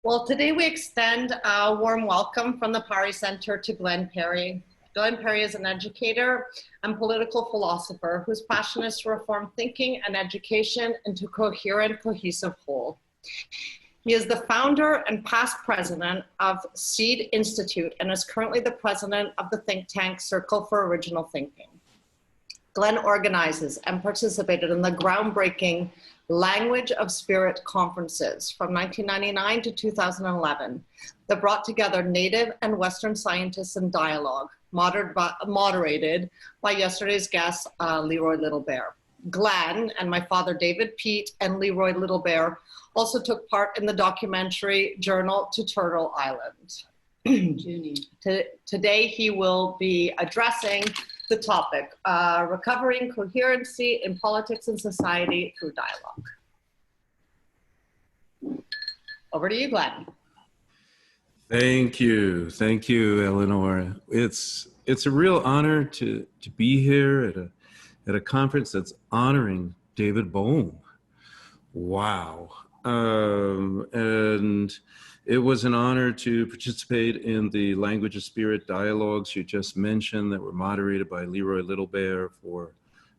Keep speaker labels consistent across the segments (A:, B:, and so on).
A: Well, today we extend a warm welcome from the Pari Center to Glenn Parry. Glenn Parry is an educator and political philosopher whose passion is to reform thinking and education into a coherent, cohesive whole. He is the founder and past president of Seed Institute and is currently the president of the think tank Circle for Original Thinking. Glenn organizes and participated in the groundbreaking Language of Spirit conferences from 1999 to 2011 that brought together Native and Western scientists in dialogue, moderated by yesterday's guest, Leroy Little Bear. Glenn and my father, David Peat, and Leroy Little Bear also took part in the documentary Journal to Turtle Island. Today, he will be addressing the topic, recovering coherency in politics and society through dialogue. Over to you, Glenn.
B: Thank you, Eleanor. It's a real honor to be here at a conference that's honoring David Bohm. Wow, and it was an honor to participate in the Language of Spirit dialogues you just mentioned that were moderated by Leroy Little Bear for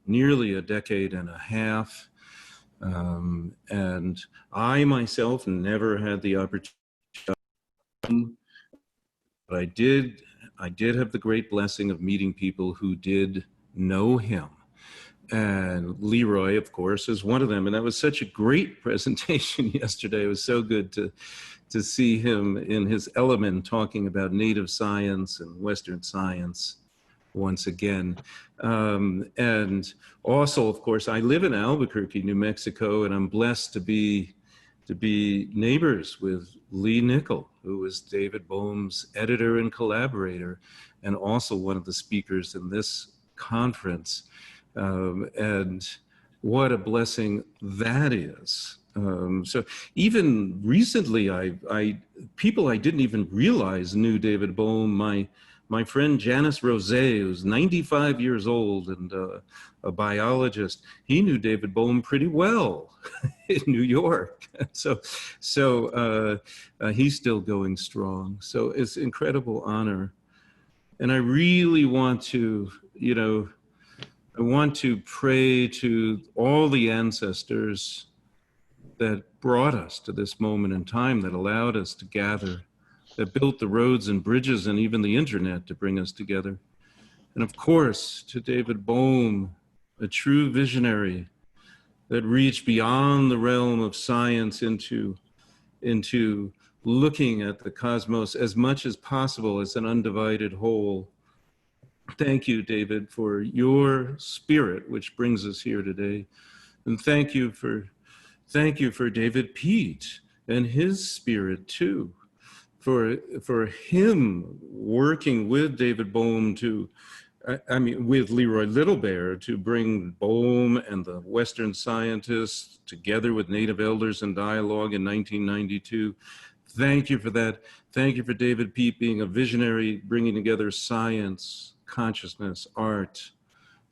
B: nearly a decade and a half. And I myself never had the opportunity, but I did have the great blessing of meeting people who did know him. And Leroy, of course, is one of them. And that was such a great presentation yesterday. It was so good to see him in his element talking about Native science and Western science once again. And also, of course, I live in Albuquerque, New Mexico, and I'm blessed to be neighbors with Lee Nickel, who was David Bohm's editor and collaborator, and also one of the speakers in this conference. And what a blessing that is. So even recently, people I didn't even realize knew David Bohm. My friend Janice Rose, who's 95 years old and a biologist, he knew David Bohm pretty well in New York. So he's still going strong. So it's an incredible honor. And I really want to, I want to pray to all the ancestors that brought us to this moment in time, that allowed us to gather, that built the roads and bridges and even the internet to bring us together. And of course, to David Bohm, a true visionary that reached beyond the realm of science into looking at the cosmos as much as possible as an undivided whole. Thank you, David, for your spirit, which brings us here today. And thank you for David Peat and his spirit too, for him working with David Bohm with Leroy Little Bear to bring Bohm and the Western scientists together with Native elders in dialogue in 1992. Thank you for that. Thank you for David Peat being a visionary, bringing together science, consciousness, art.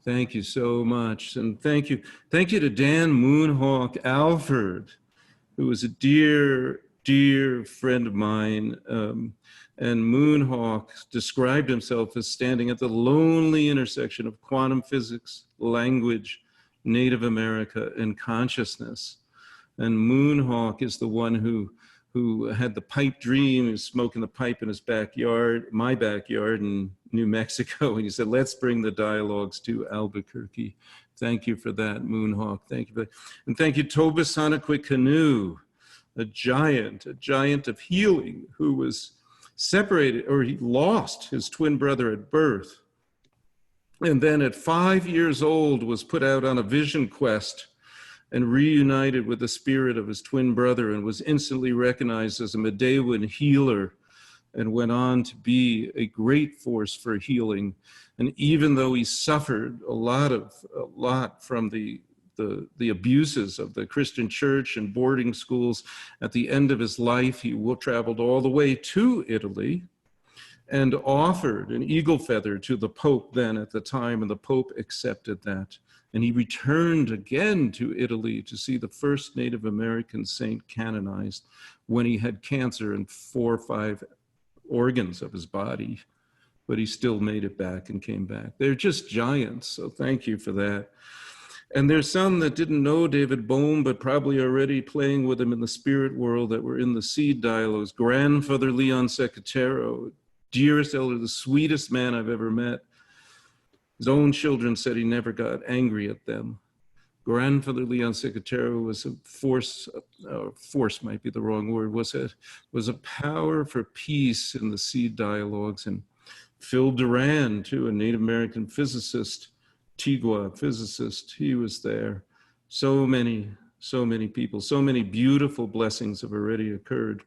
B: Thank you so much. And thank you to Dan Moonhawk Alford, who was a dear, dear friend of mine. And Moonhawk described himself as standing at the lonely intersection of quantum physics, language, Native America, and consciousness. And Moonhawk is the one who had the pipe dream. He was smoking the pipe in his backyard, my backyard in New Mexico. And he said, let's bring the dialogues to Albuquerque. Thank you for that, Moonhawk. Thank you for that. And thank you, Tobasanakwi Canoe, a giant of healing who was separated, or he lost his twin brother at birth. And then at 5 years old was put out on a vision quest and reunited with the spirit of his twin brother, and was instantly recognized as a Medewan healer, and went on to be a great force for healing. And even though he suffered a lot from the abuses of the Christian church and boarding schools, at the end of his life, he traveled all the way to Italy and offered an eagle feather to the Pope then at the time, and the Pope accepted that And he returned again to Italy to see the first Native American saint canonized when he had cancer in 4 or 5 organs of his body, but he still made it back and came back. They're just giants, so thank you for that. And there's some that didn't know David Bohm, but probably already playing with him in the spirit world that were in the seed dialogues. Grandfather Leon Secatero, dearest elder, the sweetest man I've ever met. His own children said he never got angry at them. Grandfather Leon Secatero was a force might be the wrong word, was a power for peace in the seed dialogues. And Phil Duran, too, a Native American physicist, Tigua physicist, he was there. So many people, so many beautiful blessings have already occurred.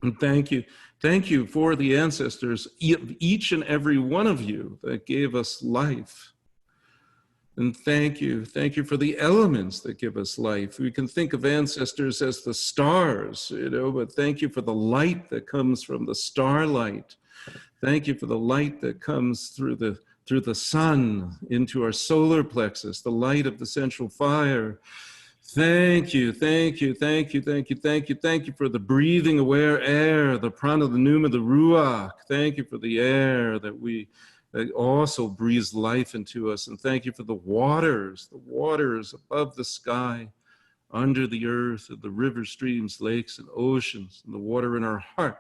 B: And thank you for the ancestors, each and every one of you that gave us life. And thank you for the elements that give us life. We can think of ancestors as the stars, but thank you for the light that comes from the starlight. Thank you for the light that comes through the sun into our solar plexus, the light of the central fire. Thank you for the breathing aware air, the prana, the pneuma, the ruach. Thank you for the air that also breathes life into us. And thank you for the waters above the sky, under the earth, and the rivers, streams, lakes, and oceans, and the water in our heart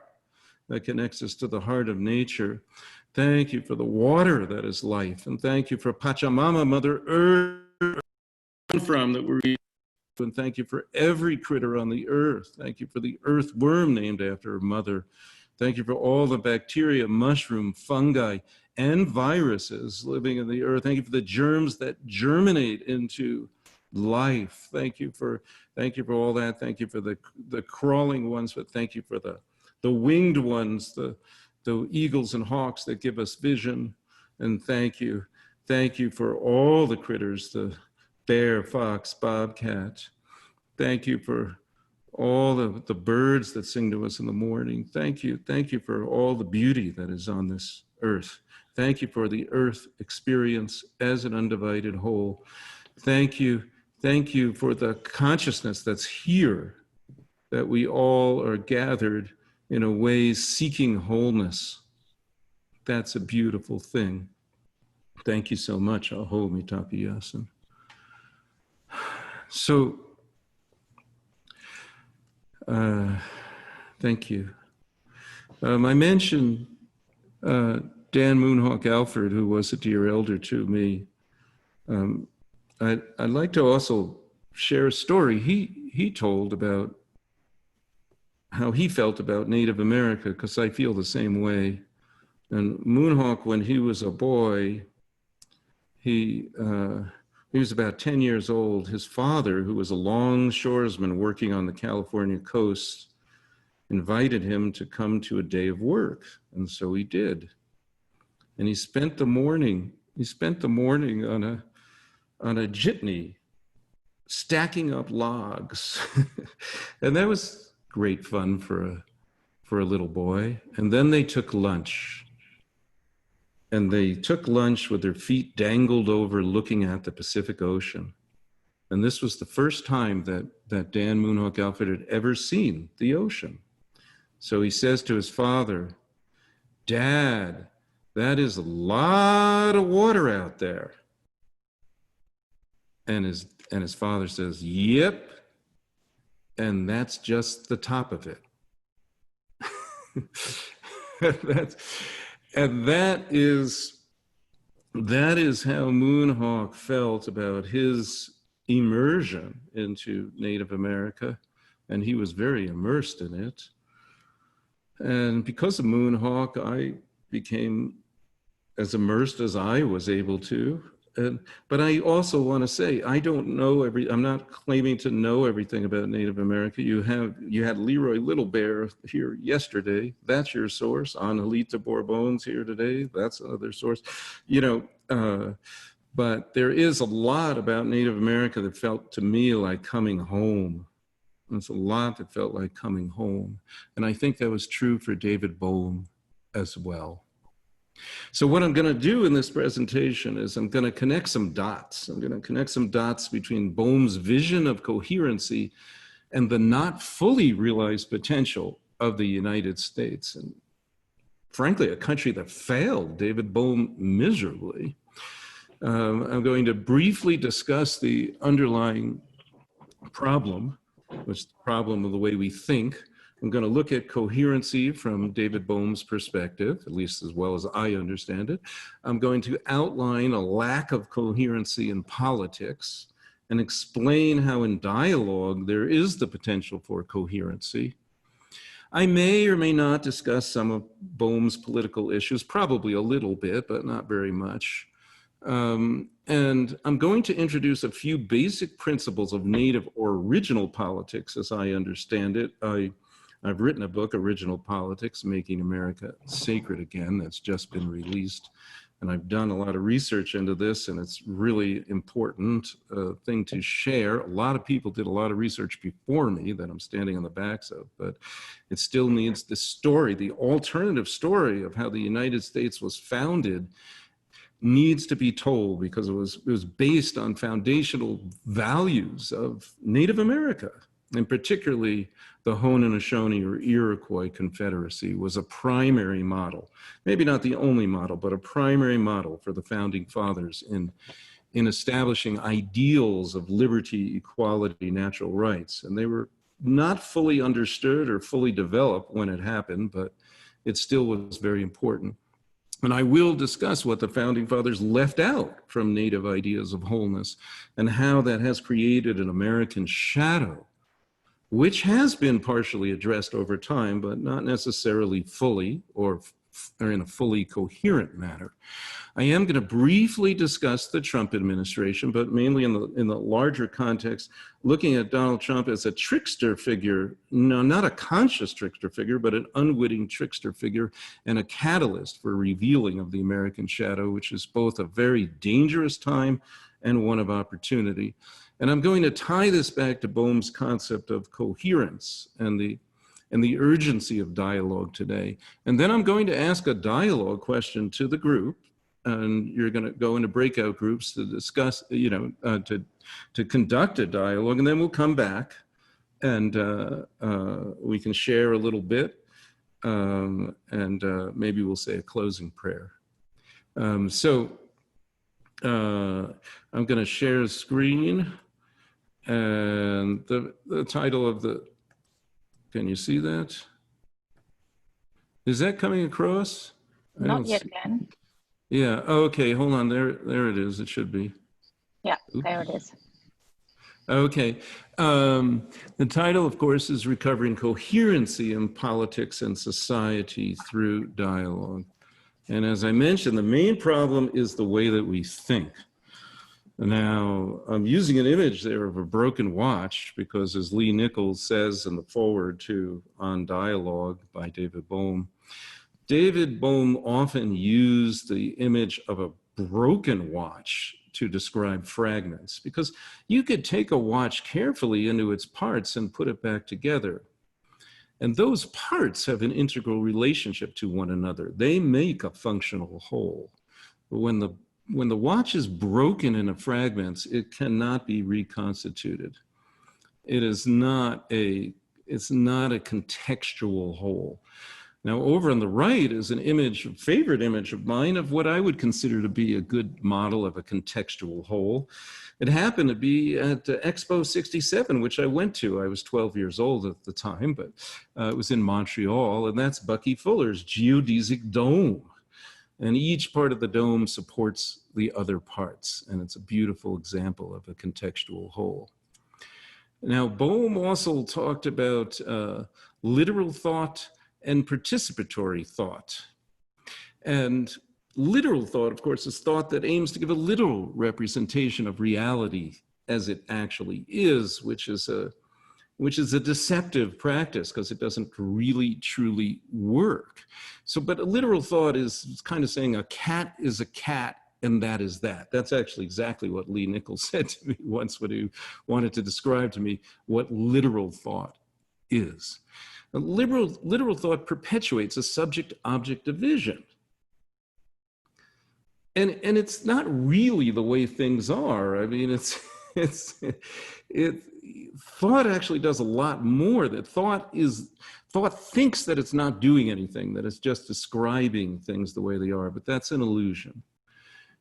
B: that connects us to the heart of nature. Thank you for the water that is life. And thank you for Pachamama, Mother Earth, from that we're eating. And thank you for every critter on the earth. Thank you for the earthworm named after her mother. Thank you for all the bacteria, mushroom, fungi, and viruses living in the earth. Thank you for the germs that germinate into life. Thank you for all that. Thank you for the crawling ones, but thank you for the winged ones, the eagles and hawks that give us vision. And thank you for all the critters, the bear, fox, bobcat. Thank you for all the birds that sing to us in the morning. Thank you for all the beauty that is on this earth. Thank you for the earth experience as an undivided whole. Thank you for the consciousness that's here, that we all are gathered in a way seeking wholeness. That's a beautiful thing. Thank you so much. Aho mitapi yasin. So, thank you. I mentioned Dan Moonhawk Alford, who was a dear elder to me. I'd like to also share a story he told about how he felt about Native America, because I feel the same way. And Moonhawk, when he was a boy, he was about 10 years old. His father, who was a longshoresman working on the California coast, invited him to come to a day of work. And so he did. And he spent the morning on a jitney, stacking up logs. And that was great fun for a little boy. And then they took lunch. And they took lunch with their feet dangled over, looking at the Pacific Ocean. And this was the first time that Dan Moonhawk Alford had ever seen the ocean. So he says to his father, "Dad, that is a lot of water out there." And his father says, "Yep, and that's just the top of it." That is how Moonhawk felt about his immersion into Native America, and he was very immersed in it. And because of Moonhawk, I became as immersed as I was able to. But I also want to say, I'm not claiming to know everything about Native America. You had Leroy Little Bear here yesterday. That's your source. Angelita Bourbone's here today. That's another source. But there is a lot about Native America that felt to me like coming home. There's a lot that felt like coming home. And I think that was true for David Bohm as well. So what I'm going to do in this presentation is I'm going to connect some dots. I'm going to connect some dots between Bohm's vision of coherency and the not fully realized potential of the United States. And frankly, a country that failed David Bohm miserably. I'm going to briefly discuss the underlying problem, which is the problem of the way we think. I'm going to look at coherency from David Bohm's perspective, at least as well as I understand it. I'm going to outline a lack of coherency in politics and explain how in dialogue there is the potential for coherency. I may or may not discuss some of Bohm's political issues, probably a little bit, but not very much. And I'm going to introduce a few basic principles of native or original politics as I understand it. I've written a book, Original Politics, Making America Sacred Again, that's just been released. And I've done a lot of research into this, and it's really important thing to share. A lot of people did a lot of research before me that I'm standing on the backs of, but it still needs the story, the alternative story of how the United States was founded needs to be told, because it was based on foundational values of Native America, and particularly the Haudenosaunee or Iroquois Confederacy was a primary model, maybe not the only model, but a primary model for the founding fathers in establishing ideals of liberty, equality, natural rights. And they were not fully understood or fully developed when it happened, but it still was very important. And I will discuss what the founding fathers left out from Native ideas of wholeness and how that has created an American shadow, which has been partially addressed over time, but not necessarily fully or in a fully coherent manner. I am going to briefly discuss the Trump administration, but mainly in the larger context, looking at Donald Trump as a trickster figure, no, not a conscious trickster figure, but an unwitting trickster figure and a catalyst for revealing of the American shadow, which is both a very dangerous time and one of opportunity. And I'm going to tie this back to Bohm's concept of coherence and the urgency of dialogue today. And then I'm going to ask a dialogue question to the group, and you're going to go into breakout groups to discuss, to conduct a dialogue, and then we'll come back and we can share a little bit, and maybe we'll say a closing prayer. I'm going to share a screen, and the title of the, can you see that? Is that coming across?
C: Not yet, Ben.
B: Yeah, okay, hold on, there it is, it should be.
C: Yeah,
B: Oops.
C: there it is.
B: Okay, the title, of course, is Recovering Coherency in Politics and Society Through Dialogue. And as I mentioned, the main problem is the way that we think. Now, I'm using an image there of a broken watch because, as Lee Nichols says in the foreword to On Dialogue by David Bohm often used the image of a broken watch to describe fragments, because you could take a watch carefully into its parts and put it back together. And those parts have an integral relationship to one another. They make a functional whole. But when the watch is broken into fragments, it cannot be reconstituted. It's not a contextual whole. Now, over on the right is an image, a favorite image of mine, of what I would consider to be a good model of a contextual whole. It happened to be at Expo 67, which I went to. I was 12 years old at the time, but it was in Montreal, and that's Bucky Fuller's geodesic dome. And each part of the dome supports the other parts, and it's a beautiful example of a contextual whole. Now, Bohm also talked about literal thought and participatory thought. And literal thought, of course, is thought that aims to give a literal representation of reality as it actually is, which is a deceptive practice because it doesn't really truly work. So, but a literal thought is kind of saying a cat is a cat and that is that. That's actually exactly what Lee Nichols said to me once when he wanted to describe to me what literal thought is. Literal thought perpetuates a subject-object division. and it's not really the way things are. I mean, it thought actually does a lot more. That thought thinks that it's not doing anything, that it's just describing things the way they are, but that's an illusion.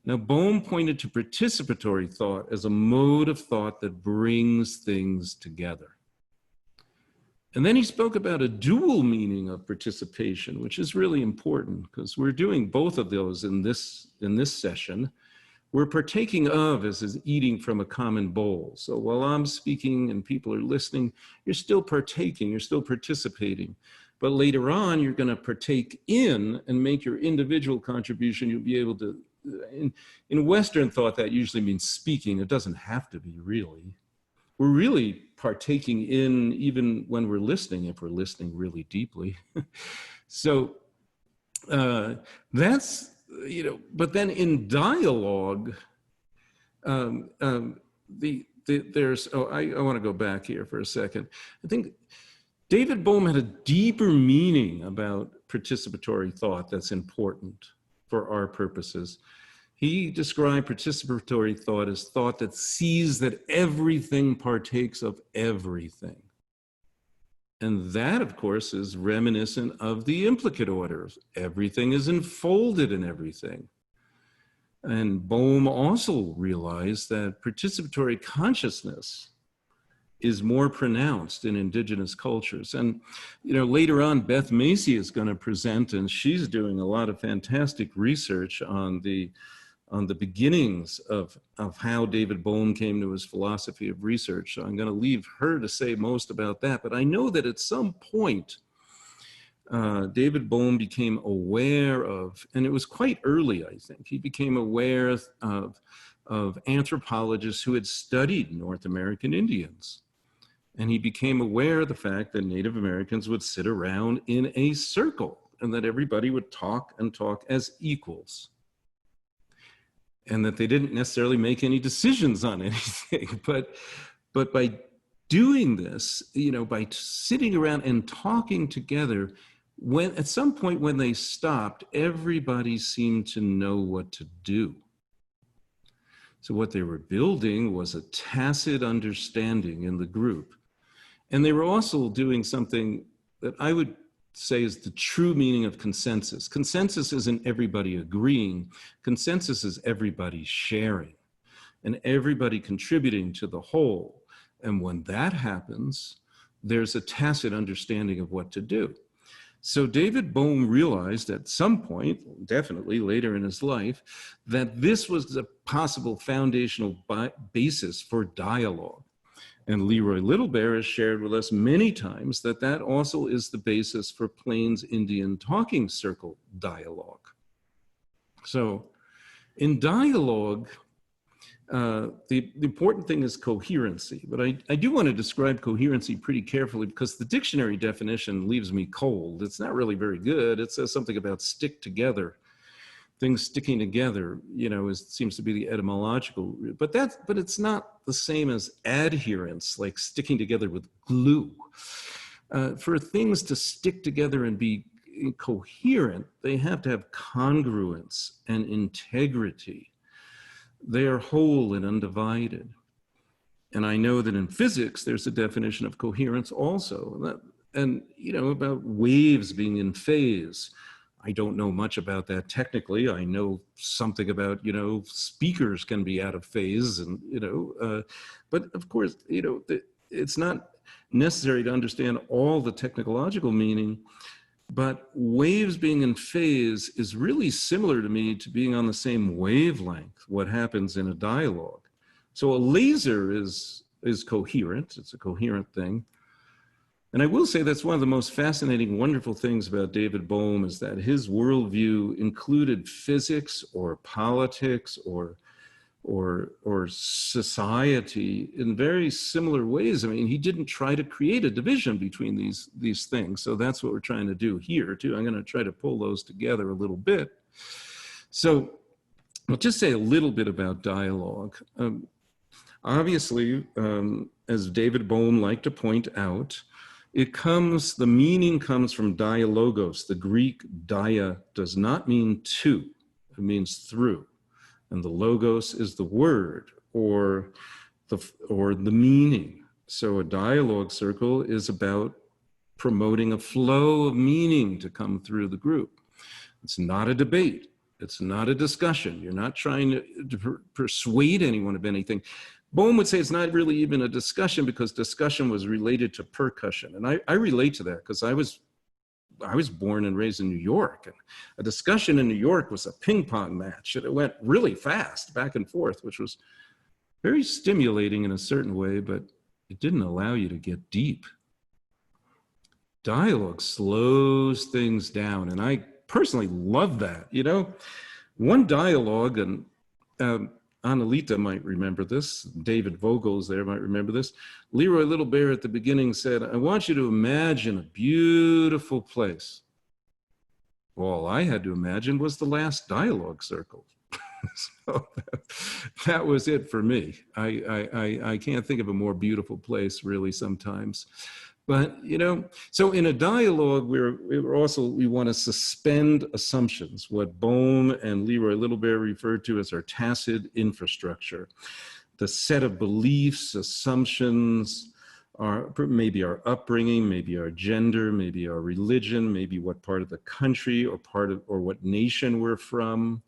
B: Now, Bohm pointed to participatory thought as a mode of thought that brings things together. And then he spoke about a dual meaning of participation, which is really important because we're doing both of those in this session. We're partaking of as eating from a common bowl. So while I'm speaking and people are listening, you're still partaking, you're still participating. But later on, you're going to partake in and make your individual contribution. You'll be able to, in Western thought, that usually means speaking. It doesn't have to be, really. We're really partaking in even when we're listening, if we're listening really deeply. So that's, but then in dialogue, there's, I want to go back here for a second. I think David Bohm had a deeper meaning about participatory thought that's important for our purposes. He described participatory thought as thought that sees that everything partakes of everything. And that, of course, is reminiscent of the implicate order. Everything is enfolded in everything. And Bohm also realized that participatory consciousness is more pronounced in indigenous cultures. And later on, Beth Macy is going to present, and she's doing a lot of fantastic research on the beginnings of how David Bohm came to his philosophy of research. So I'm going to leave her to say most about that. But I know that at some point, David Bohm became aware of, and it was quite early, I think, he became aware of anthropologists who had studied North American Indians. And he became aware of the fact that Native Americans would sit around in a circle and that everybody would talk and talk as equals. And that they didn't necessarily make any decisions on anything. But by doing this, by sitting around and talking together, at some point when they stopped, everybody seemed to know what to do. So what they were building was a tacit understanding in the group. And they were also doing something that I would say is the true meaning of consensus. Consensus isn't everybody agreeing. Consensus is everybody sharing and everybody contributing to the whole. And when that happens, there's a tacit understanding of what to do. So David Bohm realized at some point, definitely later in his life, that this was a possible foundational basis for dialogue. And Leroy Littlebear has shared with us many times that that also is the basis for Plains Indian talking circle dialogue. So in dialogue, the important thing is coherency, but I do want to describe coherency pretty carefully because the dictionary definition leaves me cold. It's not really very good. It says something about stick together. Things sticking together, seems to be the etymological, but it's not the same as adherence, like sticking together with glue. For things to stick together and be coherent, they have to have congruence and integrity. They are whole and undivided. And I know that in physics, there's a definition of coherence also. And about waves being in phase. I don't know much about that technically. I know something about, speakers can be out of phase and, but of course, it's not necessary to understand all the technological meaning, but waves being in phase is really similar to me to being on the same wavelength, what happens in a dialogue. So a laser is coherent, it's a coherent thing. And I will say that's one of the most fascinating, wonderful things about David Bohm is that his worldview included physics or politics or society in very similar ways. I mean, he didn't try to create a division between these things. So that's what we're trying to do here too. I'm going to try to pull those together a little bit. So I'll just say a little bit about dialogue. Obviously, as David Bohm liked to point out, the meaning comes from dialogos. The Greek dia does not mean two, it means through. and the logos is the word or the meaning. So a dialogue circle is about promoting a flow of meaning to come through the group. It's not a debate. It's not a discussion. You're not trying to persuade anyone of anything. Bohm would say it's not really even a discussion because discussion was related to percussion. And I relate to that because I was born and raised in New York. And a discussion in New York was a ping pong match. And it went really fast back and forth, which was very stimulating in a certain way, but it didn't allow you to get deep. Dialogue slows things down. And I personally love that. You know, one dialogue, and Annalita might remember this, David Vogel's there might remember this. Leroy Little Bear at the beginning said, I want you to imagine a beautiful place. All I had to imagine was the last dialogue circle. So that was it for me. I can't think of a more beautiful place really sometimes. But, you know, so in a dialogue, we want to suspend assumptions, what Bohm and Leroy Little Bear referred to as our tacit infrastructure. The set of beliefs, assumptions, maybe our upbringing, maybe our gender, maybe our religion, maybe what part of the country or what nation we're from.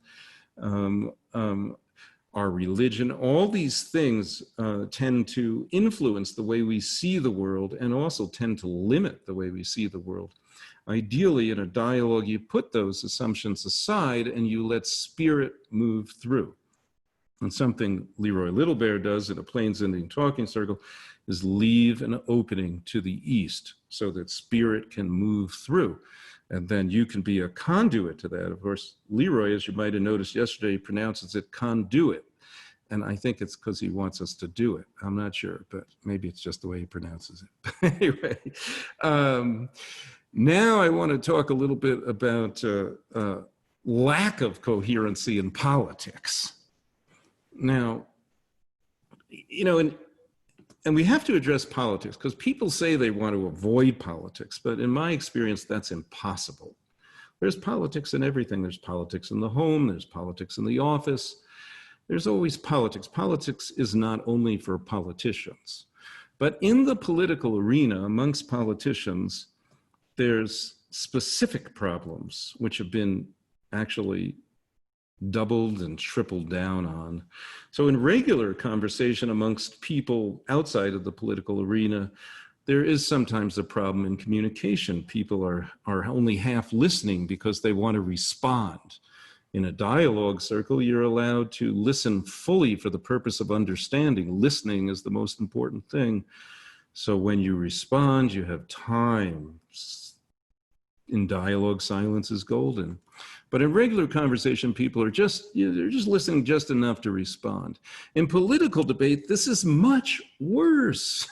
B: Our religion, all these things tend to influence the way we see the world and also tend to limit the way we see the world. Ideally, in a dialogue, you put those assumptions aside and you let spirit move through. And something Leroy Little Bear does in a Plains Indian talking circle is leave an opening to the east so that spirit can move through. And then you can be a conduit to that. Of course, Leroy, as you might have noticed yesterday, pronounces it conduit. And I think it's because he wants us to do it. I'm not sure, but maybe it's just the way he pronounces it. Anyway, now I want to talk a little bit about lack of coherency in politics. Now, you know, and we have to address politics because people say they want to avoid politics, but in my experience, that's impossible. There's politics in everything. There's politics in the home. There's politics in the office. There's always politics. Politics is not only for politicians, but in the political arena amongst politicians, there's specific problems which have been actually doubled and tripled down on. So in regular conversation amongst people outside of the political arena, there is sometimes a problem in communication. People are only half listening because they want to respond. In a dialogue circle, you're allowed to listen fully for the purpose of understanding. Listening is the most important thing. So when you respond, you have time. In dialogue, silence is golden. But in regular conversation, people are they're just listening just enough to respond. In political debate, this is much worse.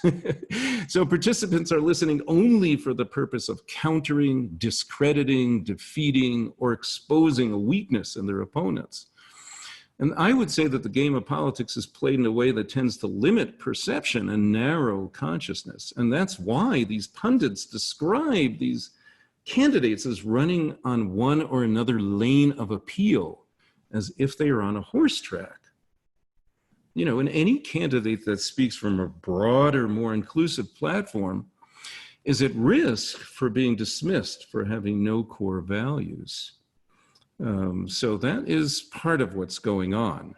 B: So participants are listening only for the purpose of countering, discrediting, defeating, or exposing a weakness in their opponents. And I would say that the game of politics is played in a way that tends to limit perception and narrow consciousness. And that's why these pundits describe these candidates as running on one or another lane of appeal, as if they are on a horse track. You know, and any candidate that speaks from a broader, more inclusive platform is at risk for being dismissed for having no core values. So that is part of what's going on.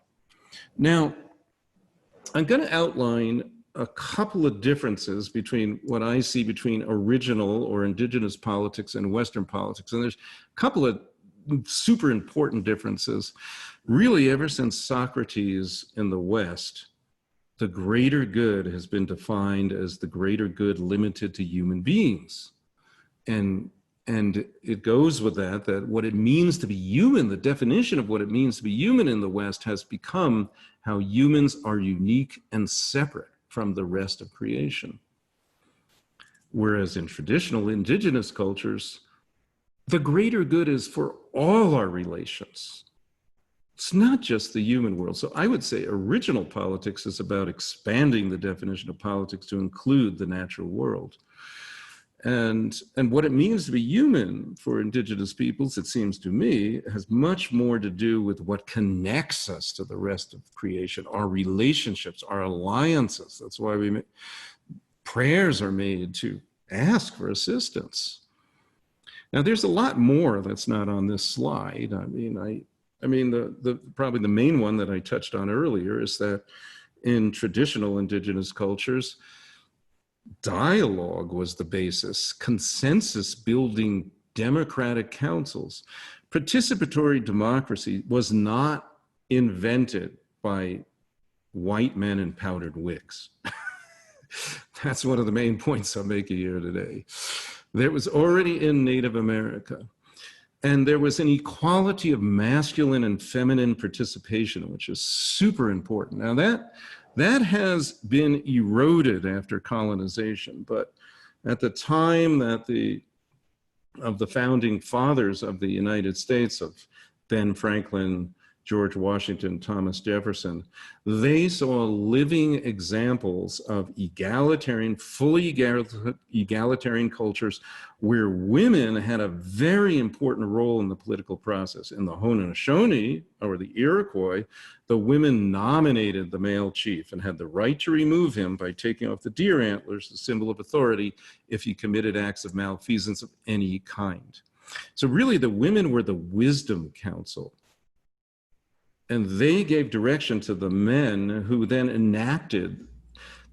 B: Now, I'm going to outline a couple of differences between what I see between original or indigenous politics and Western politics. And there's a couple of super important differences. Really, ever since Socrates in the West, the greater good has been defined as the greater good limited to human beings. And it goes with that what it means to be human, the definition of what it means to be human in the West has become how humans are unique and separate from the rest of creation. Whereas in traditional indigenous cultures, the greater good is for all our relations. It's not just the human world. So I would say original politics is about expanding the definition of politics to include the natural world. And what it means to be human for indigenous peoples, it seems to me, has much more to do with what connects us to the rest of creation, our relationships, our alliances. That's why prayers are made to ask for assistance. Now, there's a lot more that's not on this slide. I mean, probably the main one that I touched on earlier is that in traditional indigenous cultures, dialogue was the basis, consensus building democratic councils. Participatory democracy was not invented by white men in powdered wigs. That's one of the main points I'm making here today. That was already in Native America. And there was an equality of masculine and feminine participation, which is super important. Now that has been eroded after colonization, but at the time that of the founding fathers of the United States, of Ben Franklin, George Washington, Thomas Jefferson, they saw living examples of egalitarian, fully egalitarian cultures where women had a very important role in the political process. In the Haudenosaunee, or the Iroquois, the women nominated the male chief and had the right to remove him by taking off the deer antlers, the symbol of authority, if he committed acts of malfeasance of any kind. So really the women were the wisdom council. And they gave direction to the men who then enacted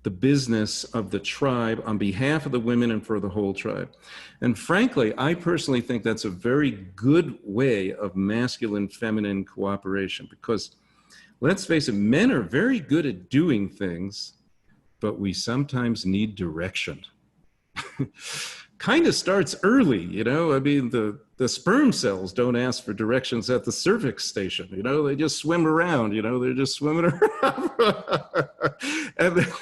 B: the business of the tribe on behalf of the women and for the whole tribe. And frankly, I personally think that's a very good way of masculine-feminine cooperation, because let's face it, men are very good at doing things, but we sometimes need direction. Kind of starts early, you know. I mean, the sperm cells don't ask for directions at the cervix station, you know. They just swim around, you know. They're just swimming around, and then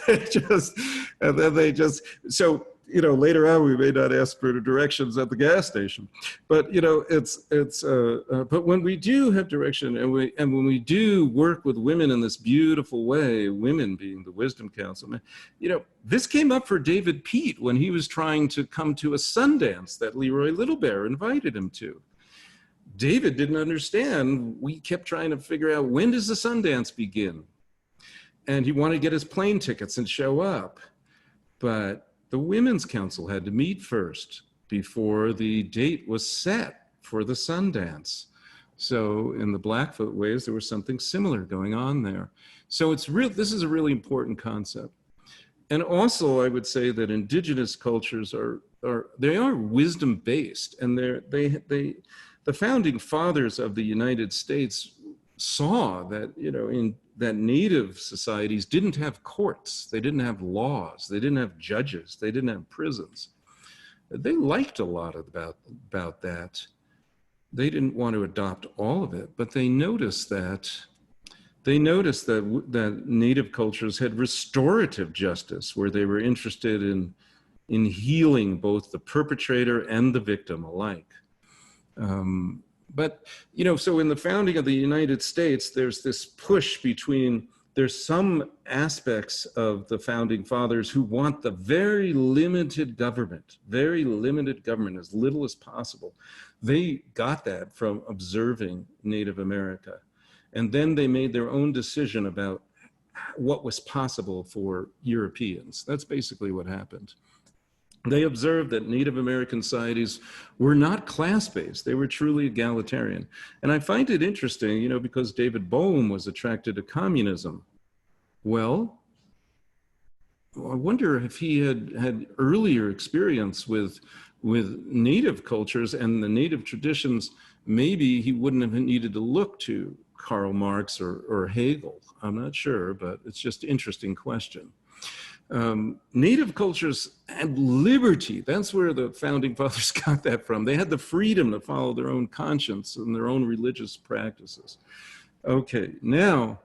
B: they just. So, you know, later on we may not ask for the directions at the gas station, but you know, but when we do have direction, and when we do work with women in this beautiful way, women being the wisdom council, you know, this came up for David Peat when he was trying to come to a Sundance that Leroy Little Bear invited him to. David didn't understand. We kept trying to figure out, when does the Sundance begin? And he wanted to get his plane tickets and show up, but the Women's Council had to meet first before the date was set for the Sundance. So in the Blackfoot ways, there was something similar going on there. So this is a really important concept. And also, I would say that indigenous cultures are wisdom-based, and the founding fathers of the United States saw that, you know, that Native societies didn't have courts, they didn't have laws, they didn't have judges, they didn't have prisons. They liked a lot about that. They didn't want to adopt all of it, but they noticed that Native cultures had restorative justice, where they were interested in healing both the perpetrator and the victim alike. But, you know, so in the founding of the United States, there's this push there's some aspects of the founding fathers who want the very limited government, as little as possible. They got that from observing Native America. And then they made their own decision about what was possible for Europeans. That's basically what happened. They observed that Native American societies were not class-based. They were truly egalitarian. And I find it interesting, you know, because David Bohm was attracted to communism. Well, I wonder if he had earlier experience with Native cultures and the Native traditions, maybe he wouldn't have needed to look to Karl Marx or Hegel. I'm not sure, but it's just an interesting question. Native cultures had liberty. That's where the founding fathers got that from. They had the freedom to follow their own conscience and their own religious practices. Okay, now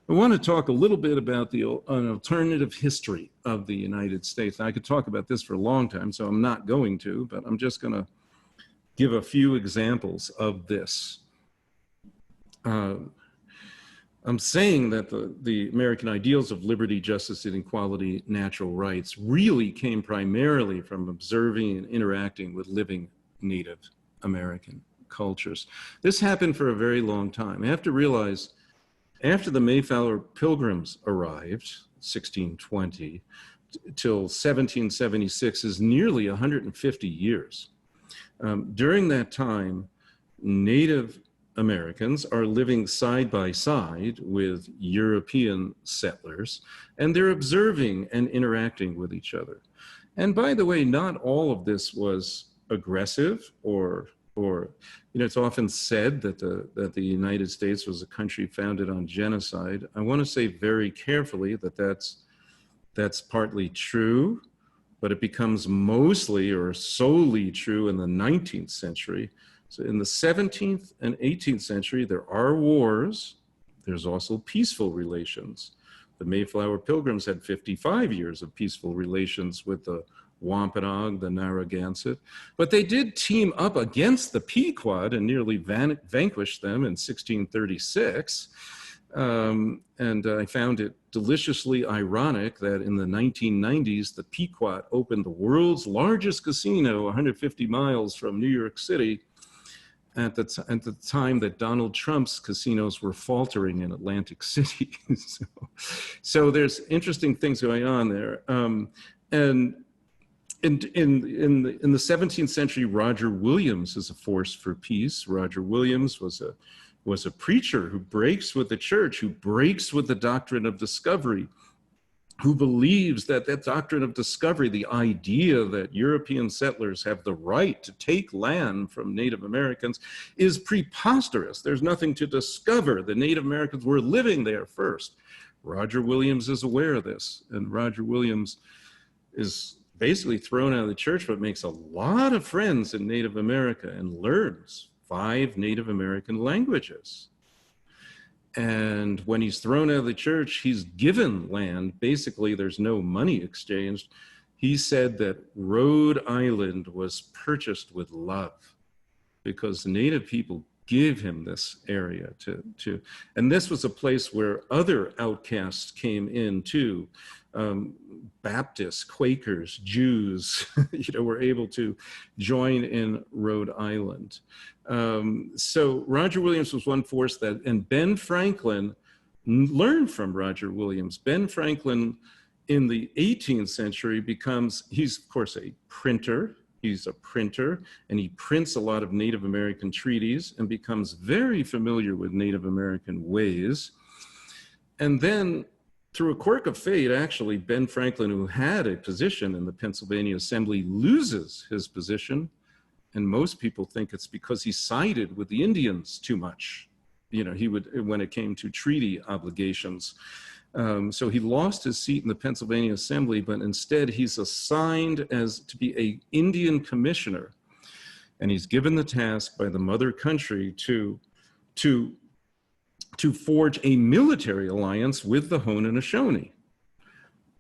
B: I want to talk a little bit about an alternative history of the United States. Now, I could talk about this for a long time, so I'm not going to, but I'm just going to give a few examples of this. I'm saying that the American ideals of liberty, justice, and equality, natural rights really came primarily from observing and interacting with living Native American cultures. This happened for a very long time. I have to realize, after the Mayflower Pilgrims arrived, 1620, till 1776 is nearly 150 years. During that time, Native Americans are living side by side with European settlers, and they're observing and interacting with each other. And by the way, not all of this was aggressive or it's often said that the United States was a country founded on genocide. I want to say very carefully that that's partly true, but it becomes mostly or solely true in the 19th century. So in the 17th and 18th century, there are wars. There's also peaceful relations. The Mayflower Pilgrims had 55 years of peaceful relations with the Wampanoag, the Narragansett, but they did team up against the Pequot and nearly vanquished them in 1636. And I found it deliciously ironic that in the 1990s, the Pequot opened the world's largest casino 150 miles from New York City at the time that Donald Trump's casinos were faltering in Atlantic City. So there's interesting things going on there. And in the 17th century, Roger Williams is a force for peace. Roger Williams was a preacher who breaks with the church, who breaks with the doctrine of discovery, who believes that that doctrine of discovery, the idea that European settlers have the right to take land from Native Americans, is preposterous. There's nothing to discover. The Native Americans were living there first. Roger Williams is aware of this, and Roger Williams is basically thrown out of the church, but makes a lot of friends in Native America and learns 5 Native American languages. And when he's thrown out of the church, he's given land. Basically, there's no money exchanged. He said that Rhode Island was purchased with love because the Native people give him this area and this was a place where other outcasts came in too. Baptists, Quakers, Jews, were able to join in Rhode Island. So Roger Williams was one force and Ben Franklin learned from Roger Williams. Ben Franklin in the 18th century he's of course a printer. He's a printer, and he prints a lot of Native American treaties and becomes very familiar with Native American ways. And then through a quirk of fate, actually, Ben Franklin, who had a position in the Pennsylvania Assembly, loses his position. And most people think it's because he sided with the Indians too much. When it came to treaty obligations. So he lost his seat in the Pennsylvania Assembly, but instead he's assigned to be an Indian commissioner. And he's given the task by the mother country to forge a military alliance with the Haudenosaunee.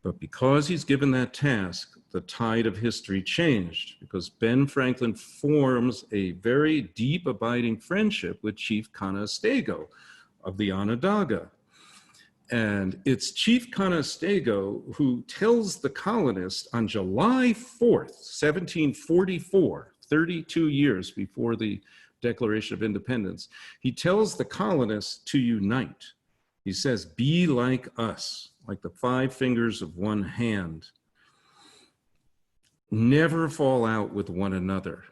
B: But because he's given that task, the tide of history changed because Ben Franklin forms a very deep abiding friendship with Chief Conestoga of the Onondaga. And it's Chief Conestoga who tells the colonists on July 4th, 1744, 32 years before the Declaration of Independence, he tells the colonists to unite. He says, be like us, like the 5 fingers of one hand. Never fall out with one another.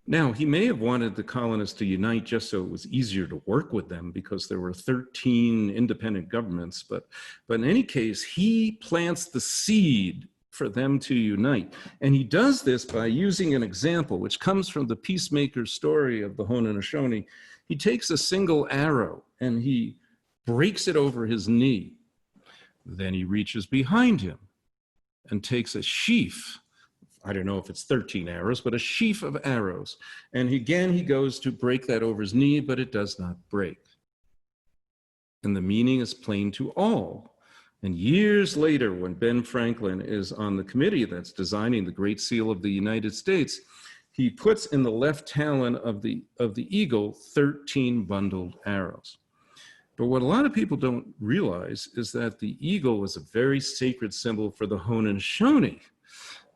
B: Now, he may have wanted the colonists to unite just so it was easier to work with them because there were 13 independent governments, but in any case, he plants the seed for them to unite. And he does this by using an example, which comes from the peacemaker story of the Haudenosaunee. He takes a single arrow and he breaks it over his knee. Then he reaches behind him and takes a sheaf. I don't know if it's 13 arrows, but a sheaf of arrows. And again, he goes to break that over his knee, but it does not break. And the meaning is plain to all. And years later, when Ben Franklin is on the committee that's designing the Great Seal of the United States, he puts in the left talon of the eagle 13 bundled arrows. But what a lot of people don't realize is that the eagle was a very sacred symbol for the Haudenosaunee,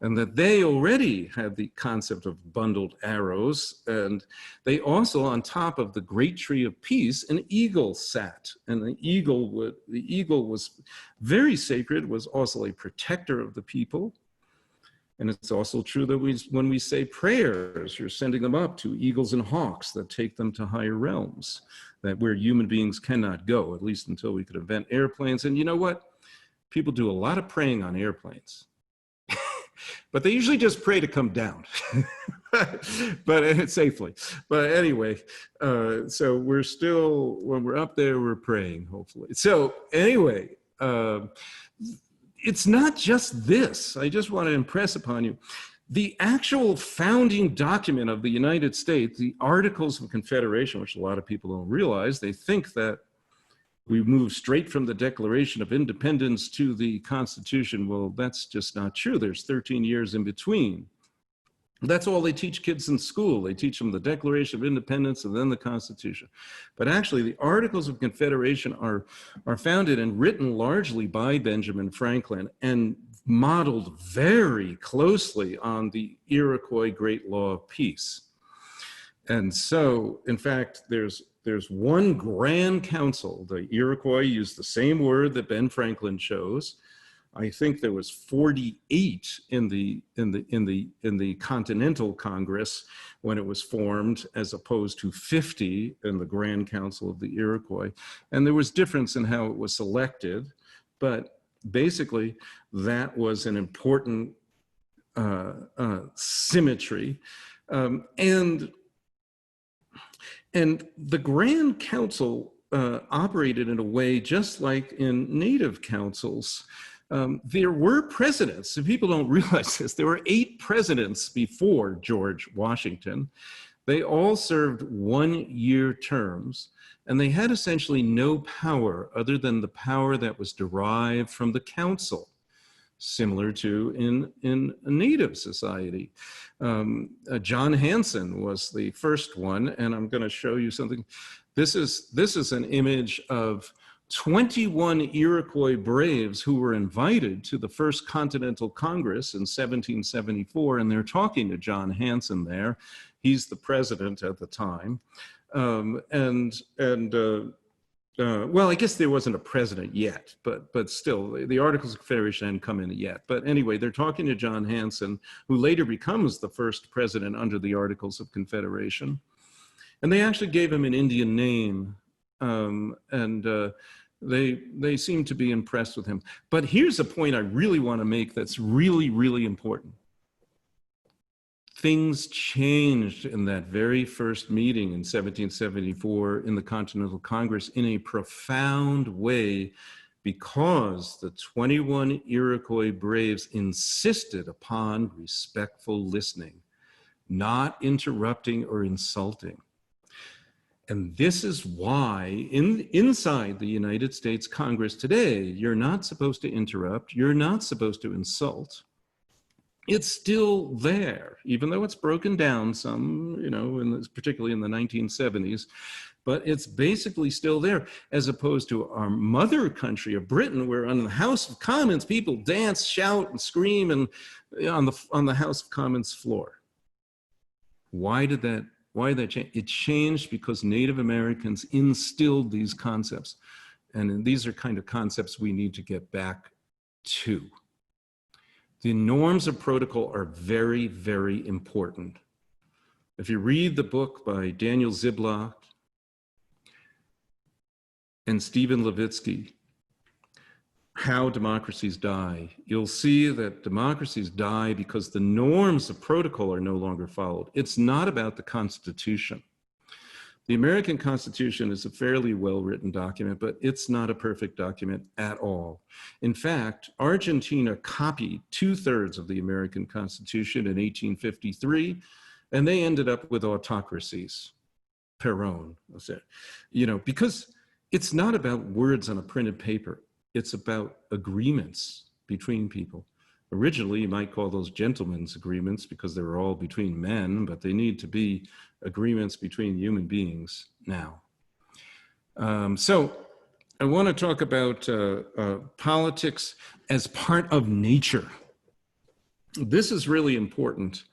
B: and that they already had the concept of bundled arrows. And they also, on top of the great tree of peace, an eagle sat. And the eagle was very sacred, was also a protector of the people. And it's also true that when we say prayers, you're sending them up to eagles and hawks that take them to higher realms, that where human beings cannot go, at least until we could invent airplanes. And you know what? People do a lot of praying on airplanes. But they usually just pray to come down, but safely. But anyway, so we're still, when we're up there, we're praying, hopefully. So anyway, it's not just this. I just want to impress upon you. The actual founding document of the United States, the Articles of Confederation, which a lot of people don't realize, they think that we move straight from the Declaration of Independence to the Constitution. Well, that's just not true. There's 13 years in between. That's all they teach kids in school. They teach them the Declaration of Independence and then the Constitution. But actually, the Articles of Confederation are founded and written largely by Benjamin Franklin and modeled very closely on the Iroquois Great Law of Peace. And so, in fact, there's one grand council. The Iroquois used the same word that Ben Franklin chose. I think there was 48 in the Continental Congress when it was formed, as opposed to 50 in the Grand Council of the Iroquois. And there was difference in how it was selected, but basically that was an important symmetry. And the Grand Council operated in a way just like in Native councils. There were presidents, and people don't realize this. There were 8 presidents before George Washington. They all served 1-year terms, and they had essentially no power other than the power that was derived from the council, similar to in a Native society. John Hanson was the first one, and I'm going to show you something. This is an image of 21 Iroquois braves who were invited to the First Continental Congress in 1774, and they're talking to John Hanson there. He's the president at the time. Well, I guess there wasn't a president yet, but still, the Articles of Confederation hadn't come in yet. But anyway, they're talking to John Hanson, who later becomes the first president under the Articles of Confederation. And they actually gave him an Indian name, they seem to be impressed with him. But here's a point I really want to make that's really, really important. Things changed in that very first meeting in 1774 in the Continental Congress in a profound way, because the 21 Iroquois braves insisted upon respectful listening, not interrupting or insulting. And this is why inside the United States Congress today, you're not supposed to interrupt, you're not supposed to insult. It's still there, even though it's broken down some, you know, particularly in the 1970s, but it's basically still there, as opposed to our mother country of Britain, where on the House of Commons, people dance, shout, and scream and on the House of Commons floor. Why did that change? It changed because Native Americans instilled these concepts. And these are kind of concepts we need to get back to. The norms of protocol are very, very important. If you read the book by Daniel Ziblatt and Stephen Levitsky, How Democracies Die, you'll see that democracies die because the norms of protocol are no longer followed. It's not about the Constitution. The American Constitution is a fairly well-written document, but it's not a perfect document at all. In fact, Argentina copied 2/3 of the American Constitution in 1853, and they ended up with autocracies. Perón, you know, because it's not about words on a printed paper. It's about agreements between people. Originally, you might call those gentlemen's agreements because they were all between men, but they need to be agreements between human beings now. So I want to talk about politics as part of nature. This is really important.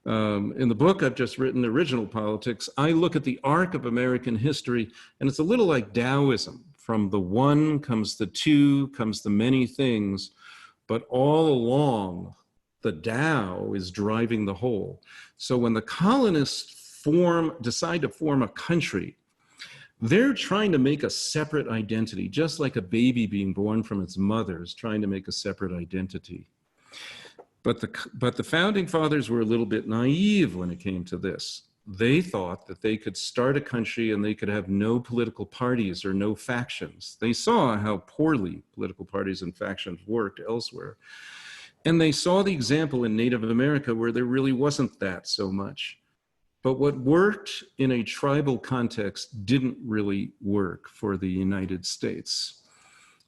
B: In the book I've just written, Original Politics, I look at the arc of American history, and it's a little like Taoism. From the one comes the two, comes the many things, but all along, the Tao is driving the whole. So when the colonists decide to form a country, they're trying to make a separate identity, just like a baby being born from its mother is trying to make a separate identity. But the founding fathers were a little bit naive when it came to this. They thought that they could start a country and they could have no political parties or no factions. They saw how poorly political parties and factions worked elsewhere. And they saw the example in Native America where there really wasn't that so much. But what worked in a tribal context didn't really work for the United States.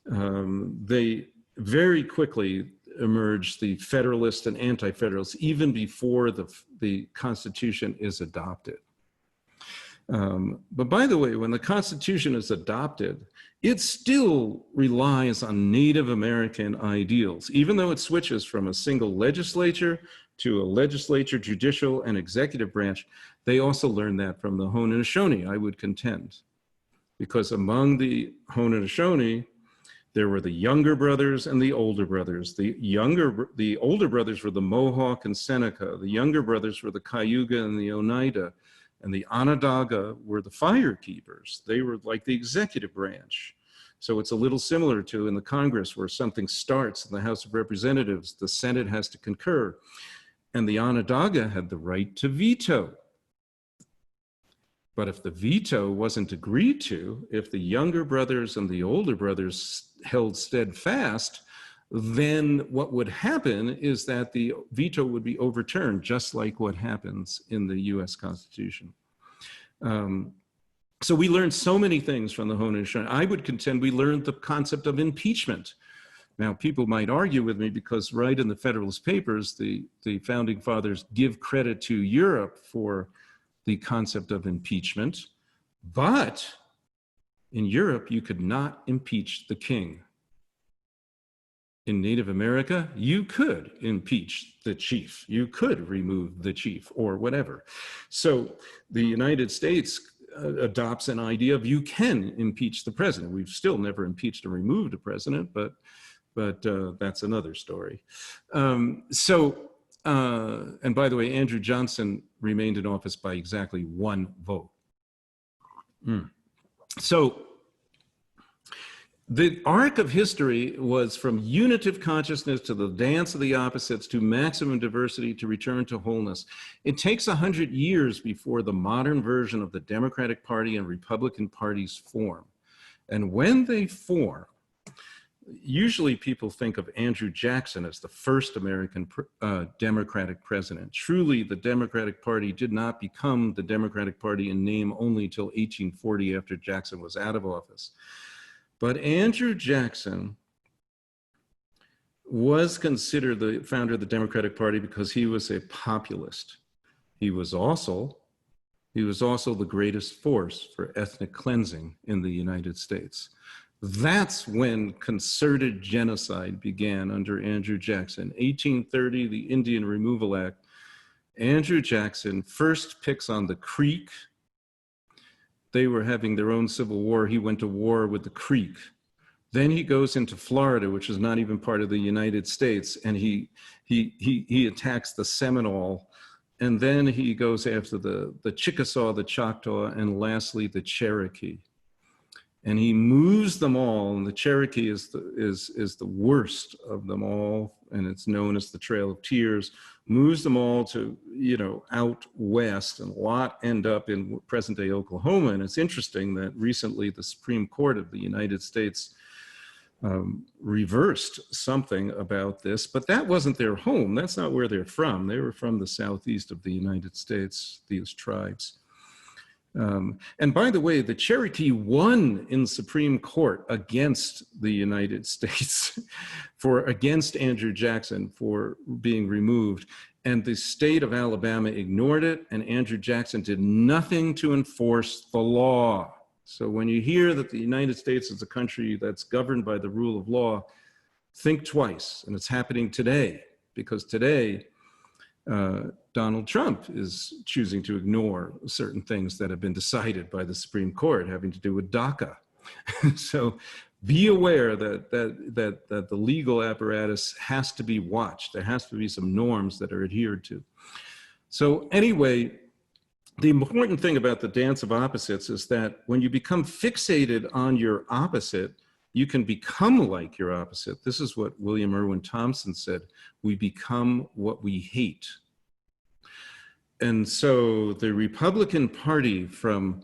B: They very quickly emerged the Federalists and Anti-Federalists, even before the Constitution is adopted. But by the way, when the Constitution is adopted, it still relies on Native American ideals, even though it switches from a single legislature to a legislature, judicial, and executive branch. They also learned that from the Haudenosaunee, I would contend, because among the Haudenosaunee, there were the younger brothers and the older brothers. The older brothers were the Mohawk and Seneca. The younger brothers were the Cayuga and the Oneida. And the Onondaga were the fire keepers. They were like the executive branch. So it's a little similar to in the Congress where something starts in the House of Representatives, the Senate has to concur. And the Onondaga had the right to veto. But if the veto wasn't agreed to, if the younger brothers and the older brothers held steadfast, then what would happen is that the veto would be overturned, just like what happens in the US Constitution. So we learned so many things from the Haudenosaunee. I would contend we learned the concept of impeachment. Now, people might argue with me because right in the Federalist Papers, the founding fathers give credit to Europe for the concept of impeachment, but in Europe, you could not impeach the king. In Native America, you could impeach the chief. You could remove the chief or whatever. So the United States adopts an idea of you can impeach the president. We've still never impeached or removed a president, but that's another story. And by the way, Andrew Johnson remained in office by exactly 1 vote. So the arc of history was from unitive consciousness to the dance of the opposites to maximum diversity to return to wholeness. It takes 100 years before the modern version of the Democratic Party and Republican parties form. And when they form, usually people think of Andrew Jackson as the first American Democratic president. Truly, the Democratic Party did not become the Democratic Party in name only till 1840 after Jackson was out of office. But Andrew Jackson was considered the founder of the Democratic Party because he was a populist. He was also the greatest force for ethnic cleansing in the United States. That's when concerted genocide began under Andrew Jackson. 1830, the Indian Removal Act. Andrew Jackson first picks on the Creek. They were having their own civil war. He went to war with the Creek. Then he goes into Florida, which is not even part of the United States, and he attacks the Seminole. And then he goes after the Chickasaw, the Choctaw, and lastly, the Cherokee. And he moves them all, and the Cherokee is the worst of them all, and it's known as the Trail of Tears, moves them all to, out west, and a lot end up in present-day Oklahoma. And it's interesting that recently the Supreme Court of the United States reversed something about this, but that wasn't their home. That's not where they're from. They were from the southeast of the United States, these tribes. And by the way, the Cherokee won in Supreme Court against the United States, against Andrew Jackson for being removed. And the state of Alabama ignored it, and Andrew Jackson did nothing to enforce the law. So when you hear that the United States is a country that's governed by the rule of law, think twice. And it's happening today, because today, Donald Trump is choosing to ignore certain things that have been decided by the Supreme Court having to do with DACA. So be aware that the legal apparatus has to be watched. There has to be some norms that are adhered to. So anyway, the important thing about the dance of opposites is that when you become fixated on your opposite, you can become like your opposite. This is what William Irwin Thompson said: we become what we hate. And so the Republican Party, from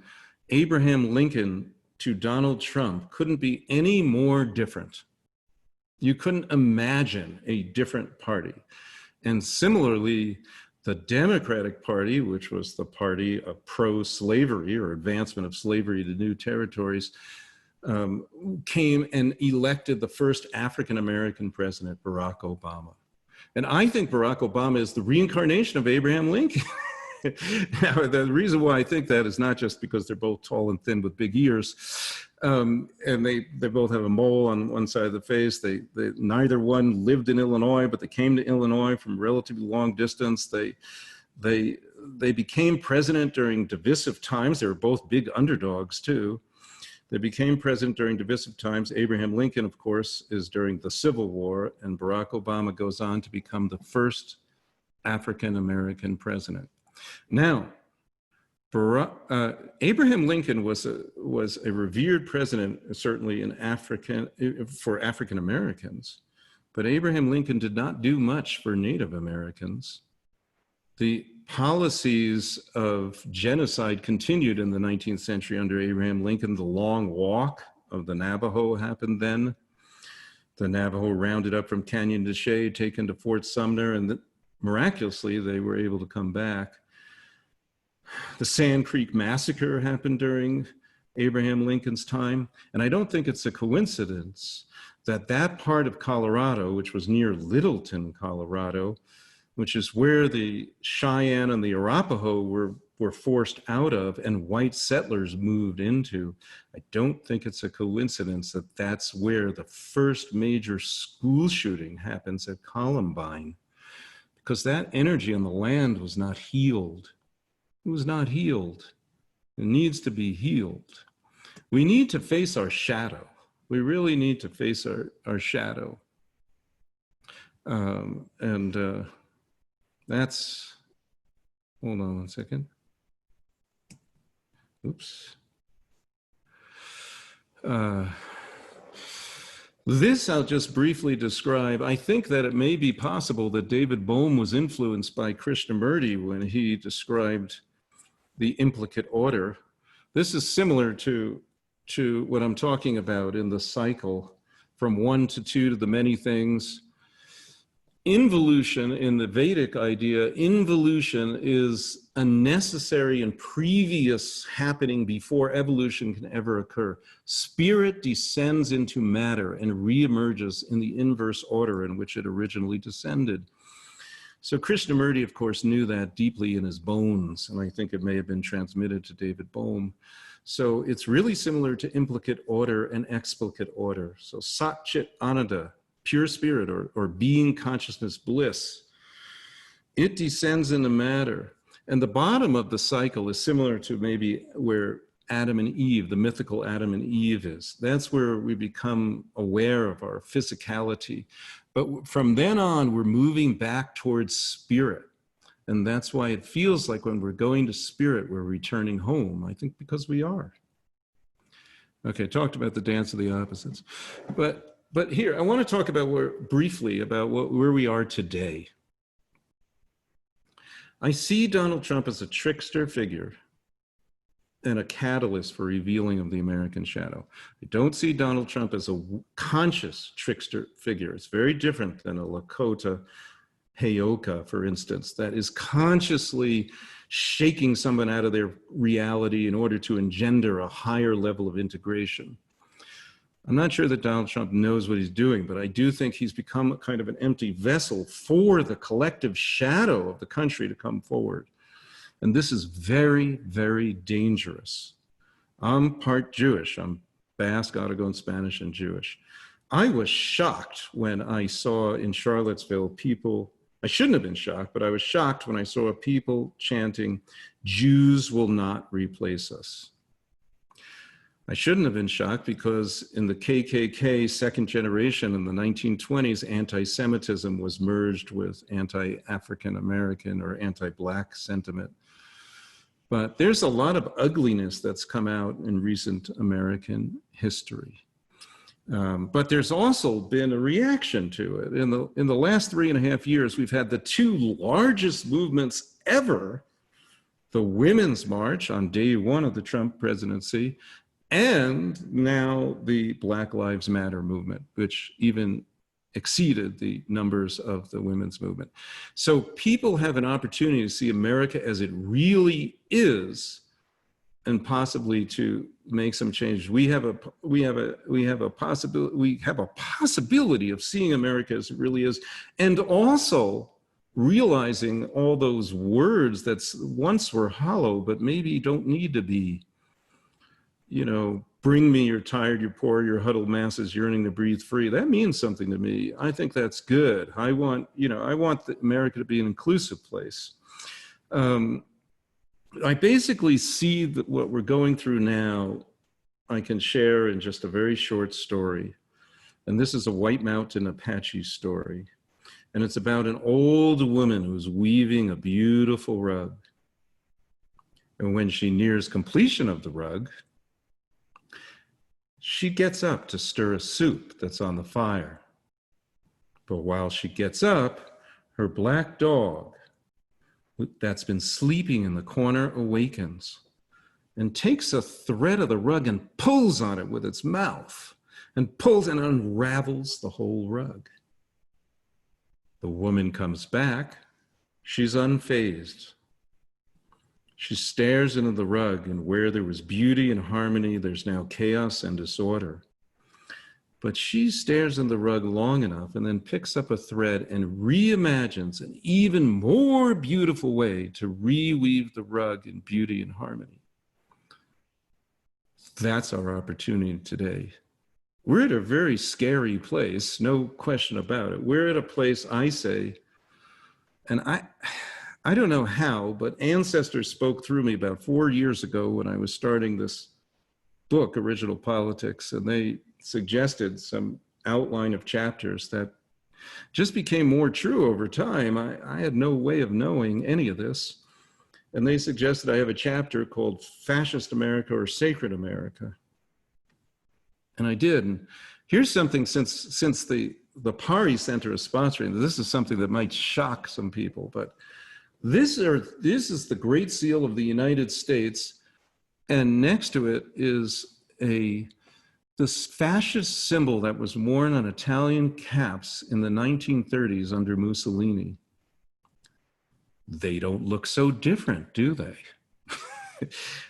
B: Abraham Lincoln to Donald Trump, couldn't be any more different. You couldn't imagine a different party. And similarly, the Democratic Party, which was the party of pro-slavery or advancement of slavery to new territories, came and elected the first African-American president, Barack Obama. And I think Barack Obama is the reincarnation of Abraham Lincoln. Now, the reason why I think that is not just because they're both tall and thin with big ears, and they both have a mole on one side of the face. Neither one lived in Illinois, but they came to Illinois from relatively long distance. They became president during divisive times. They were both big underdogs too. They became president during divisive times. Abraham Lincoln, of course, is during the Civil War, and Barack Obama goes on to become the first African-American president. Now, Abraham Lincoln was a revered president, certainly for African Americans, but Abraham Lincoln did not do much for Native Americans. The policies of genocide continued in the 19th century under Abraham Lincoln. The Long Walk of the Navajo happened then. The Navajo rounded up from Canyon de Chelly, taken to Fort Sumner, and miraculously they were able to come back. The Sand Creek Massacre happened during Abraham Lincoln's time. And I don't think it's a coincidence that that part of Colorado, which was near Littleton, Colorado, which is where the Cheyenne and the Arapaho were forced out of and white settlers moved into, I don't think it's a coincidence that that's where the first major school shooting happens at Columbine, because that energy on the land was not healed. It was not healed. It needs to be healed. We need to face our shadow. We really need to face our shadow. That's, hold on one second. Oops. This I'll just briefly describe. I think that it may be possible that David Bohm was influenced by Krishnamurti when he described the implicate order. This is similar to what I'm talking about in the cycle, from 1 to 2 to the many things. Involution, in the Vedic idea, involution is a necessary and previous happening before evolution can ever occur. Spirit descends into matter and reemerges in the inverse order in which it originally descended. So Krishnamurti, of course, knew that deeply in his bones, and I think it may have been transmitted to David Bohm. So it's really similar to implicate order and explicate order. So Sat Chit Ananda, pure spirit or being consciousness bliss, it descends into matter. And the bottom of the cycle is similar to maybe where Adam and Eve, the mythical Adam and Eve is. That's where we become aware of our physicality. But from then on, we're moving back towards spirit. And that's why it feels like when we're going to spirit, we're returning home. I think because we are. Okay, talked about the dance of the opposites. But here, I want to talk about briefly about where we are today. I see Donald Trump as a trickster figure and a catalyst for revealing of the American shadow. I don't see Donald Trump as a conscious trickster figure. It's very different than a Lakota Heyoka, for instance, that is consciously shaking someone out of their reality in order to engender a higher level of integration. I'm not sure that Donald Trump knows what he's doing, but I do think he's become a kind of an empty vessel for the collective shadow of the country to come forward. And this is very, very dangerous. I'm part Jewish. I'm Basque, Aragon, Spanish, and Jewish. I was shocked when I saw in Charlottesville people, I shouldn't have been shocked, but I was shocked when I saw people chanting, "Jews will not replace us." I shouldn't have been shocked because in the KKK second generation in the 1920s, anti-Semitism was merged with anti-African American or anti-Black sentiment. But there's a lot of ugliness that's come out in recent American history. But there's also been a reaction to it. In the last 3.5 years, we've had the two largest movements ever, the Women's March on day one of the Trump presidency, and now the Black Lives Matter movement, which even exceeded the numbers of the women's movement. So people have an opportunity to see America as it really is, and possibly to make some changes. We have a possibility of seeing America as it really is, and also realizing all those words that once were hollow, but maybe don't need to be. You know, bring me, you're tired, you're poor, your huddled masses yearning to breathe free. That means something to me. I think that's good. I want America to be an inclusive place. I basically see that what we're going through now, I can share in just a very short story. And this is a White Mountain Apache story. And it's about an old woman who's weaving a beautiful rug. And when she nears completion of the rug, she gets up to stir a soup that's on the fire. But while she gets up, her black dog that's been sleeping in the corner awakens and takes a thread of the rug and pulls on it with its mouth and pulls and unravels the whole rug. The woman comes back. She's unfazed. She stares into the rug, and where there was beauty and harmony, there's now chaos and disorder. But she stares in the rug long enough and then picks up a thread and reimagines an even more beautiful way to reweave the rug in beauty and harmony. That's our opportunity today. We're at a very scary place, no question about it. We're at a place, I say, and I don't know how, but ancestors spoke through me about 4 years ago when I was starting this book, Original Politics, and they suggested some outline of chapters that just became more true over time. I had no way of knowing any of this. And they suggested I have a chapter called Fascist America or Sacred America. And I did. And here's something, since the Pari Center is sponsoring, this is something that might shock some people, but this is the Great Seal of the United States, and next to it is this fascist symbol that was worn on Italian caps in the 1930s under Mussolini. They don't look so different, do they?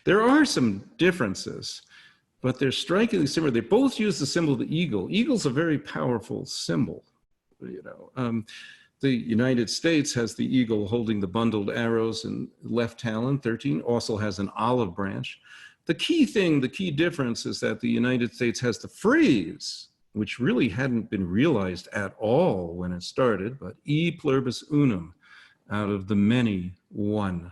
B: There are some differences, but they're strikingly similar. They both use the symbol of the eagle. Eagle's a very powerful symbol, you know. The United States has the eagle holding the bundled arrows and left talon, 13, also has an olive branch. The key difference is that the United States has the phrase, which really hadn't been realized at all when it started, but e pluribus unum, out of the many, one.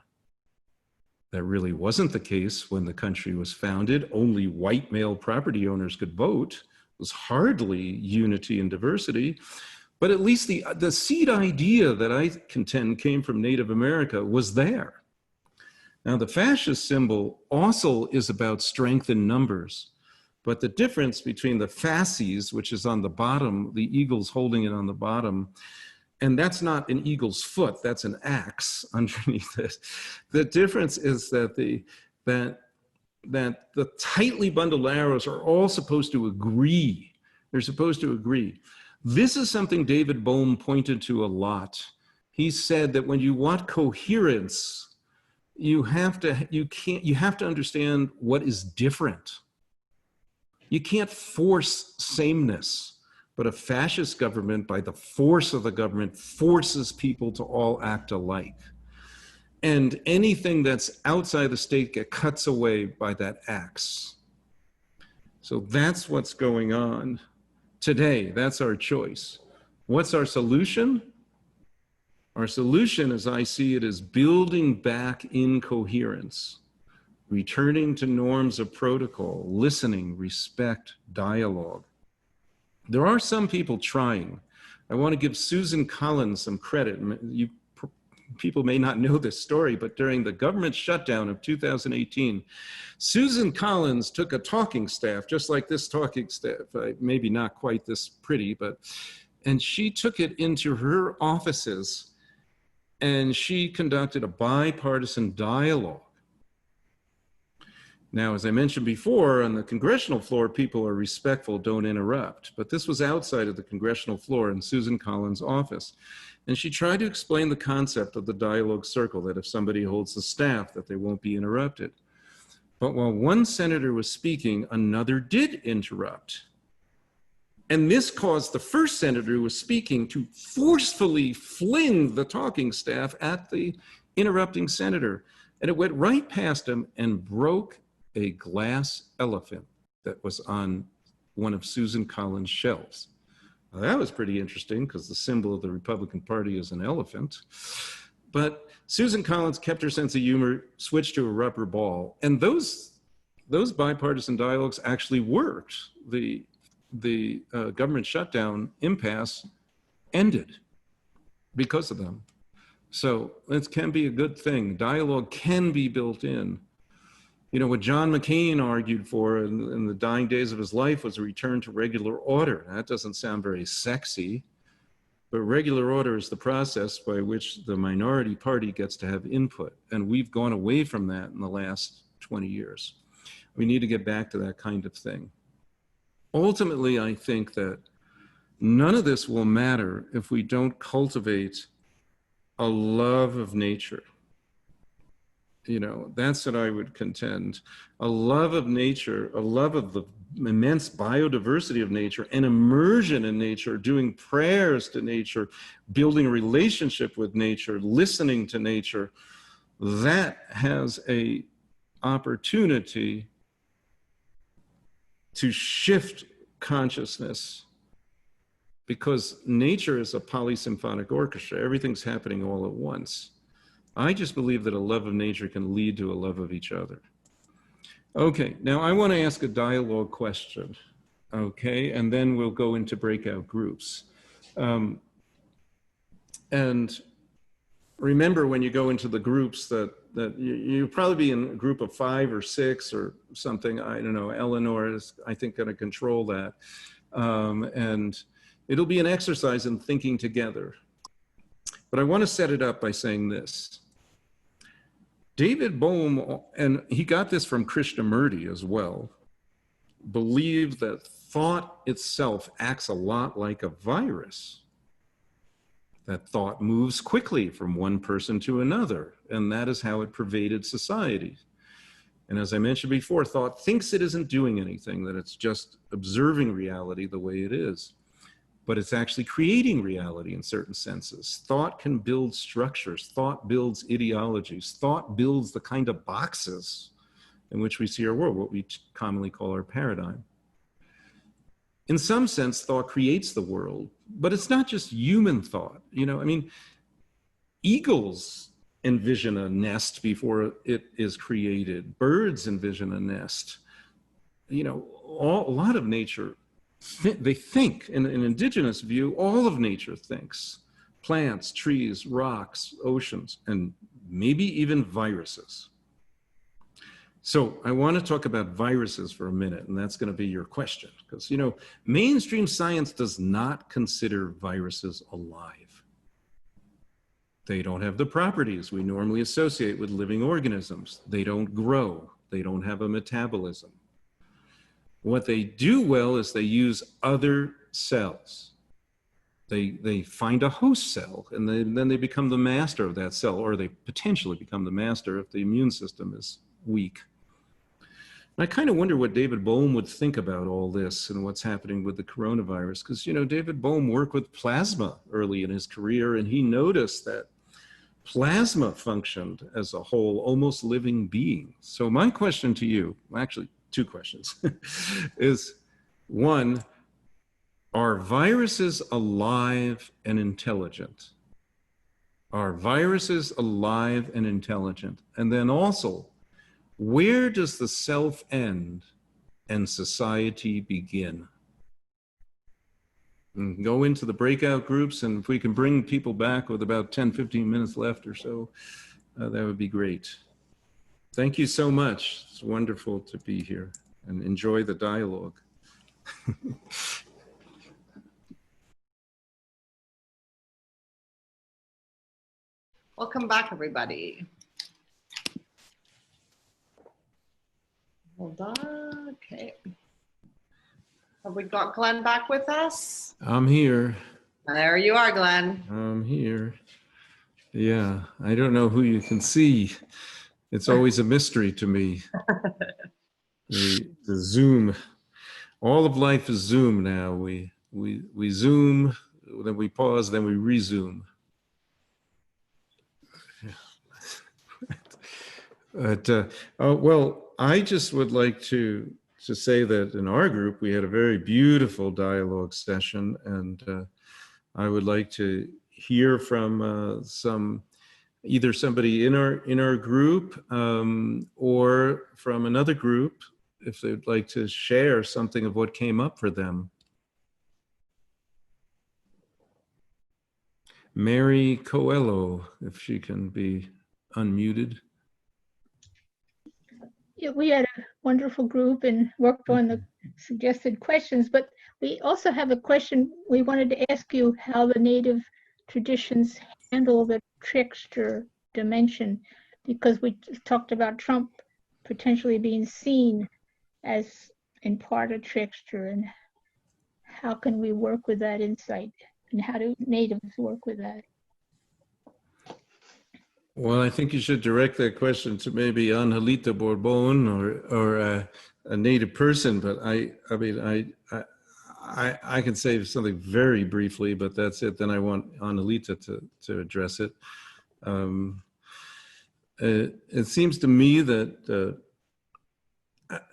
B: That really wasn't the case when the country was founded. Only white male property owners could vote. It was hardly unity and diversity. But at least the seed idea that I contend came from Native America was there. Now, the fascist symbol also is about strength in numbers. But the difference between the fasces, which is on the bottom, the eagle's holding it on the bottom, and that's not an eagle's foot, that's an axe underneath this. The difference is that the tightly bundled arrows are all supposed to agree. They're supposed to agree. This is something David Bohm pointed to a lot. He said that when you want coherence, you have to understand what is different. You can't force sameness, but a fascist government, by the force of the government, forces people to all act alike. And anything that's outside the state cuts away by that axe. So that's what's going on today. That's our choice. What's our solution? Our solution, as I see it, is building back in coherence, returning to norms of protocol, listening, respect, dialogue. There are some people trying. I want to give Susan Collins some credit. People may not know this story, but during the government shutdown of 2018, Susan Collins took a talking staff, just like this talking staff, maybe not quite this pretty, and she took it into her offices and she conducted a bipartisan dialogue. Now, as I mentioned before, on the congressional floor, people are respectful, don't interrupt. But this was outside of the congressional floor in Susan Collins' office. And she tried to explain the concept of the dialogue circle, that if somebody holds the staff, that they won't be interrupted. But while one senator was speaking, another did interrupt. And this caused the first senator who was speaking to forcefully fling the talking staff at the interrupting senator. And it went right past him and broke a glass elephant that was on one of Susan Collins' shelves. Now, that was pretty interesting because the symbol of the Republican Party is an elephant. But Susan Collins kept her sense of humor, switched to a rubber ball, and those bipartisan dialogues actually worked. The government shutdown impasse ended because of them. So it can be a good thing. Dialogue can be built in. You know, what John McCain argued for in the dying days of his life was a return to regular order. That doesn't sound very sexy, but regular order is the process by which the minority party gets to have input. And we've gone away from that in the last 20 years. We need to get back to that kind of thing. Ultimately, I think that none of this will matter if we don't cultivate a love of nature. You know, that's what I would contend. A love of nature, a love of the immense biodiversity of nature, and immersion in nature, doing prayers to nature, building a relationship with nature, listening to nature. That has an opportunity to shift consciousness, because nature is a polysymphonic orchestra. Everything's happening all at once. I just believe that a love of nature can lead to a love of each other. Okay, now I want to ask a dialogue question, okay, and then we'll go into breakout groups. And remember, when you go into the groups, that you'll probably be in a group of 5 or 6 or something. I don't know. Eleanor is, I think, going to control that. And it'll be an exercise in thinking together. But I want to set it up by saying this. David Bohm, and he got this from Krishnamurti as well, believed that thought itself acts a lot like a virus. That thought moves quickly from one person to another, and that is how it pervaded society. And as I mentioned before, thought thinks it isn't doing anything, that it's just observing reality the way it is. But it's actually creating reality in certain senses. Thought can build structures. Thought builds ideologies. Thought builds the kind of boxes in which we see our world, what we commonly call our paradigm. In some sense, thought creates the world, but it's not just human thought. You know, I mean, eagles envision a nest before it is created. Birds envision a nest. You know, a lot of nature, they think. In an indigenous view, all of nature thinks. Plants, trees, rocks, oceans, and maybe even viruses. So I want to talk about viruses for a minute, and that's going to be your question. Because, you know, mainstream science does not consider viruses alive. They don't have the properties we normally associate with living organisms. They don't grow. They don't have a metabolism. What they do well is they use other cells. They find a host cell, and then they become the master of that cell, or they potentially become the master if the immune system is weak. And I kind of wonder what David Bohm would think about all this and what's happening with the coronavirus, because, you know, David Bohm worked with plasma early in his career, and he noticed that plasma functioned as a whole, almost living being. So my question to you, actually two questions, is one, are viruses alive and intelligent? Are viruses alive and intelligent? And then also, where does the self end and society begin? And go into the breakout groups, and if we can bring people back with about 10, 15 minutes left or so, that would be great. Thank you so much. It's wonderful to be here and enjoy the dialogue.
A: Welcome back, everybody. Hold on. Okay. Have we got Glenn back with us?
B: I'm here.
A: There you are, Glenn.
B: I'm here. Yeah, I don't know who you can see. It's always a mystery to me. The Zoom. All of life is Zoom now. We Zoom, then we pause, then we resume. But well, I just would like to say that in our group we had a very beautiful dialogue session, and I would like to hear from either somebody in our group or from another group if they'd like to share something of what came up for them. Mary Coelho, if she can be unmuted.
D: Yeah, we had a wonderful group and worked on the suggested questions, but we also have a question. We wanted to ask you how the native traditions handle the trickster dimension, because we talked about Trump potentially being seen as in part a trickster, and how can we work with that insight, and how do natives work with that?
B: Well, I think you should direct that question to maybe Angelita Bourbon or a native person, but I mean, I can say something very briefly, but that's it. Then I want Angelita to address it. It seems to me that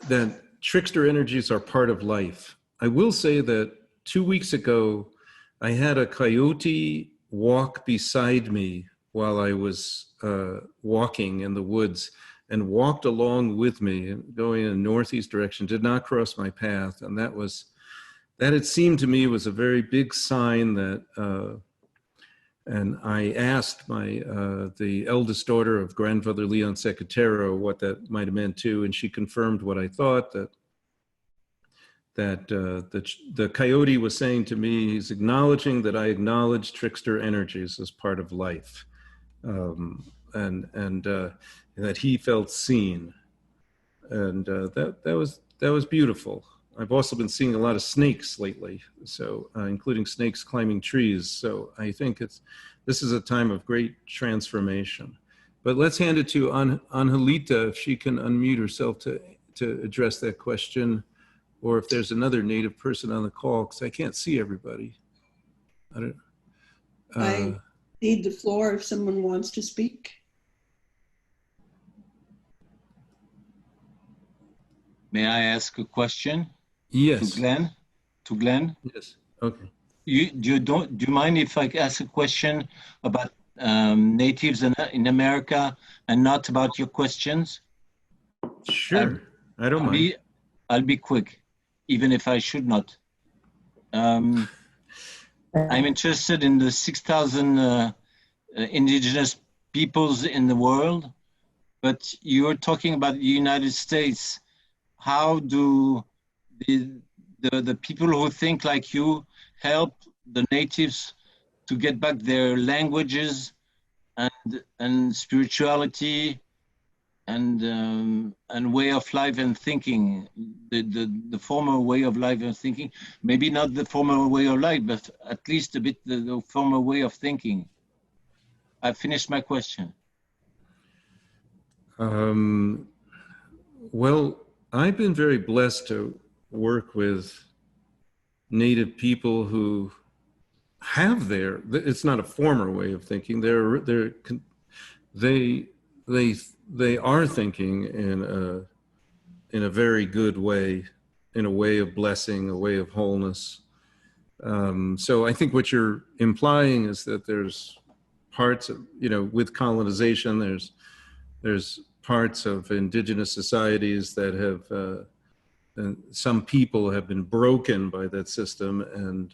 B: that trickster energies are part of life. I will say that 2 weeks ago, I had a coyote walk beside me while I was walking in the woods, and walked along with me, going in a northeast direction, did not cross my path. And that it seemed to me was a very big sign that, and I asked the eldest daughter of grandfather Leon Secatero what that might have meant too, and she confirmed what I thought, that the coyote was saying to me, he's acknowledging that I acknowledge trickster energies as part of life. And that he felt seen, and that was beautiful. I've also been seeing a lot of snakes lately, so including snakes climbing trees. So I think this is a time of great transformation. But let's hand it to Angelita, if she can unmute herself to address that question, or if there's another native person on the call, because I can't see everybody.
E: I need the floor if someone wants to speak.
F: May I ask a question?
B: Yes.
F: To Glenn?
B: Yes. Okay.
F: Do you mind if I ask a question about natives in America and not about your questions?
B: Sure. I don't mind.
F: I'll be quick, even if I should not. I'm interested in the 6,000 indigenous peoples in the world, but you're talking about the United States. How do the people who think like you help the natives to get back their languages and spirituality and way of life and thinking, the former way of life and thinking, maybe not the former way of life, but at least a bit the former way of thinking? I finished my question.
B: Well, I've been very blessed to work with native people who have it's not a former way of thinking. they they are thinking in a very good way, in a way of blessing, a way of wholeness. So I think what you're implying is that there's parts of, you know, with colonization, there's parts of indigenous societies that have, and some people have been broken by that system, and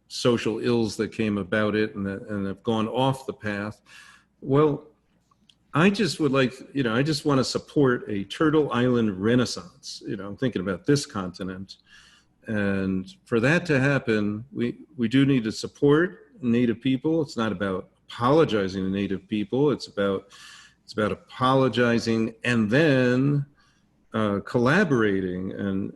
B: social ills that came about it, and have gone off the path. Well, I just would like, you know, I just want to support a Turtle Island renaissance. You know, I'm thinking about this continent. And for that to happen, we do need to support Native people. It's not about apologizing to Native people. It's about apologizing and then collaborating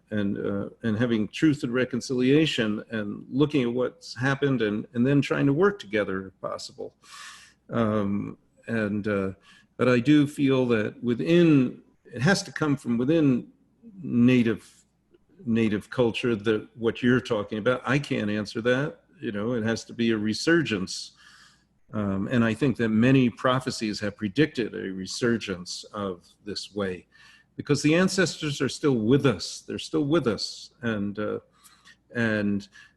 B: and having truth and reconciliation and looking at what's happened and then trying to work together if possible. But I do feel that it has to come from within Native culture, that what you're talking about. I can't answer that. You know, it has to be a resurgence. And I think that many prophecies have predicted a resurgence of this way, because the ancestors are still with us. They're still with us.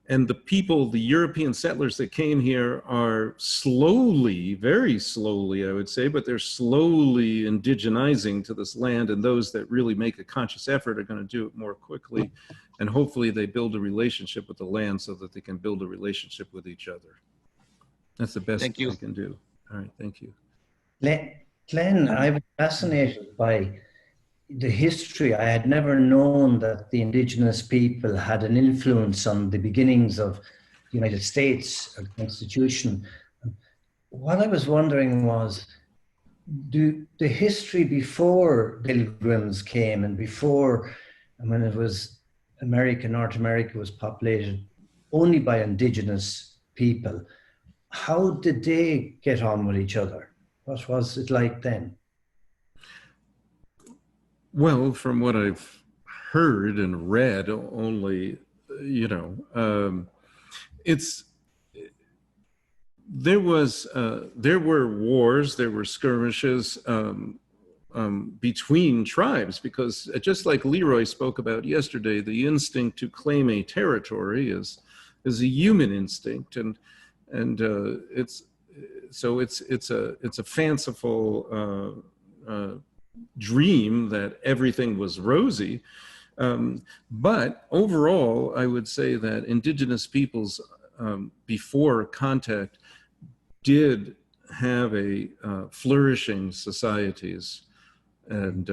B: And the people, the European settlers that came here, are slowly, very slowly, I would say, but they're slowly indigenizing to this land. And those that really make a conscious effort are going to do it more quickly. And hopefully they build a relationship with the land so that they can build a relationship with each other. That's the best I can do. All right, thank you.
G: Glenn, I was fascinated by the history. I had never known that the indigenous people had an influence on the beginnings of the United States Constitution. What I was wondering was, the history before pilgrims came and before, when it was North America was populated only by indigenous people, how did they get on with each other? What was it like then?
B: Well, from what I've heard and read, only, you know, there were wars, there were skirmishes between tribes, because just like Leroy spoke about yesterday, the instinct to claim a territory is a human instinct, and it's a fanciful dream that everything was rosy. But overall, I would say that indigenous peoples before contact did have a flourishing societies, and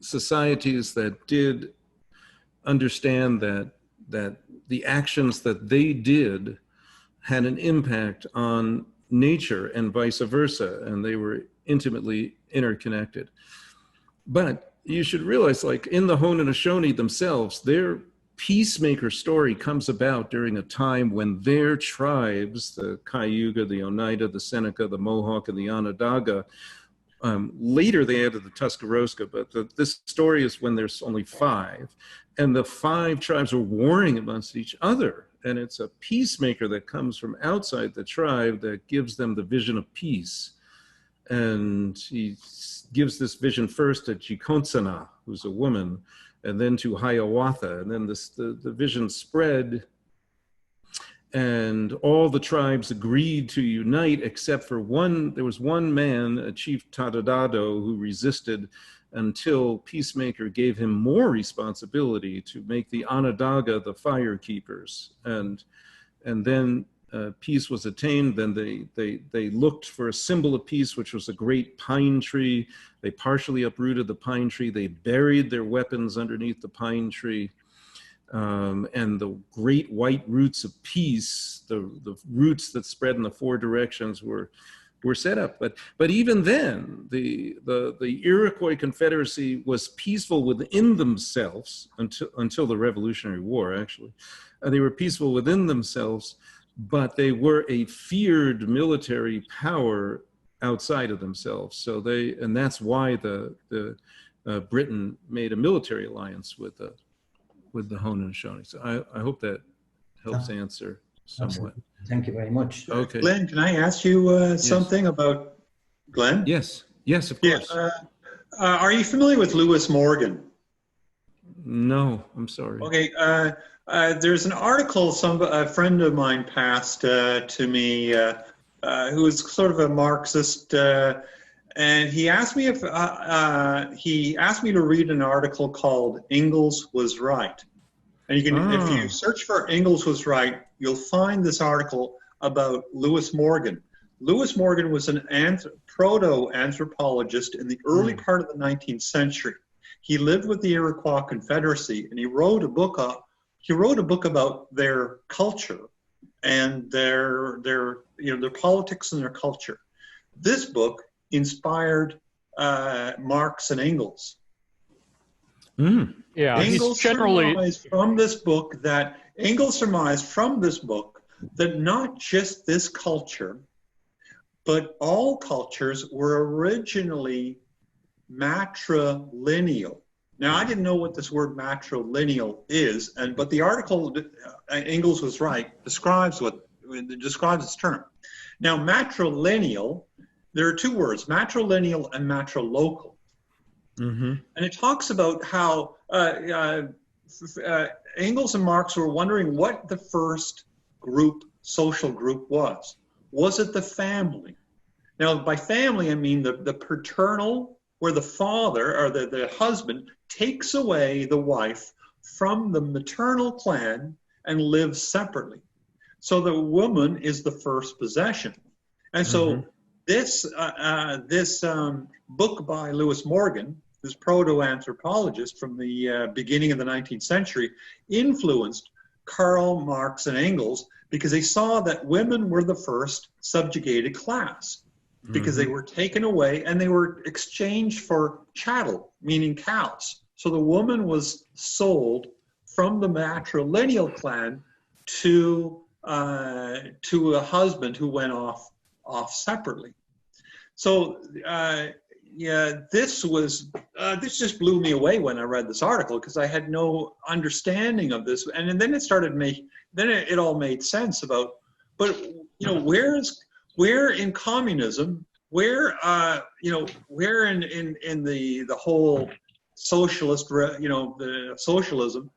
B: societies that did understand that the actions that they did had an impact on nature and vice versa, and they were intimately interconnected. But you should realize, like in the Haudenosaunee themselves, their peacemaker story comes about during a time when their tribes, the Cayuga, the Oneida, the Seneca, the Mohawk, and the Onondaga, later they added the Tuscarora, but this story is when there's only 5, and the 5 tribes are warring amongst each other. And it's a peacemaker that comes from outside the tribe that gives them the vision of peace. And he gives this vision first to Jikonsana, who's a woman, and then to Hiawatha. And then the vision spread, and all the tribes agreed to unite except for one. There was one man, Chief Tadadado, who resisted until Peacemaker gave him more responsibility to make the Onondaga the fire keepers. And then peace was attained. Then they looked for a symbol of peace, which was a great pine tree. They partially uprooted the pine tree. They buried their weapons underneath the pine tree. And the great white roots of peace, the roots that spread in the 4 directions, were set up. But even then, the Iroquois Confederacy was peaceful within themselves until the Revolutionary War, actually. They were peaceful within themselves, but they were a feared military power outside of themselves. So and that's why the Britain made a military alliance with the Haudenosaunee. So I hope that helps answer somewhat.
G: Thank you very much.
B: Okay.
H: Glenn, can I ask you something about Glenn?
B: Yes. Yes, of
H: Yeah.
B: course.
H: Are you familiar with Lewis Morgan?
B: No, I'm sorry.
H: Okay. There's an article a friend of mine passed to me who is sort of a Marxist, and he asked me if he asked me to read an article called "Engels Was Right." And you can, if you search for Engels Was Right, you'll find this article about Lewis Morgan. Lewis Morgan was an proto-anthropologist in the early part of the 19th century. He lived with the Iroquois Confederacy, and he wrote a book about their culture and their politics and their culture. This book inspired Marx and Engels.
I: Yeah,
H: Engels surmised from this book that not just this culture, but all cultures were originally matrilineal. Now, I didn't know what this word matrilineal is, but the article, Engels Was Right, describes this term. Now, matrilineal, there are two words, matrilineal and matrilocal. And it talks about how Engels and Marx were wondering what the first social group was. Was it the family? Now, by family, I mean the paternal, where the father or the husband takes away the wife from the maternal clan and lives separately. So the woman is the first possession. And so this book by Lewis Morgan, this proto-anthropologist from the beginning of the 19th century, influenced Karl Marx and Engels because they saw that women were the first subjugated class because they were taken away and they were exchanged for chattel, meaning cows. So the woman was sold from the matrilineal clan to a husband who went off separately. So this just blew me away when I read this article because I had no understanding of this, and then it all made sense about. But where in communism, where in the whole socialist, the socialism,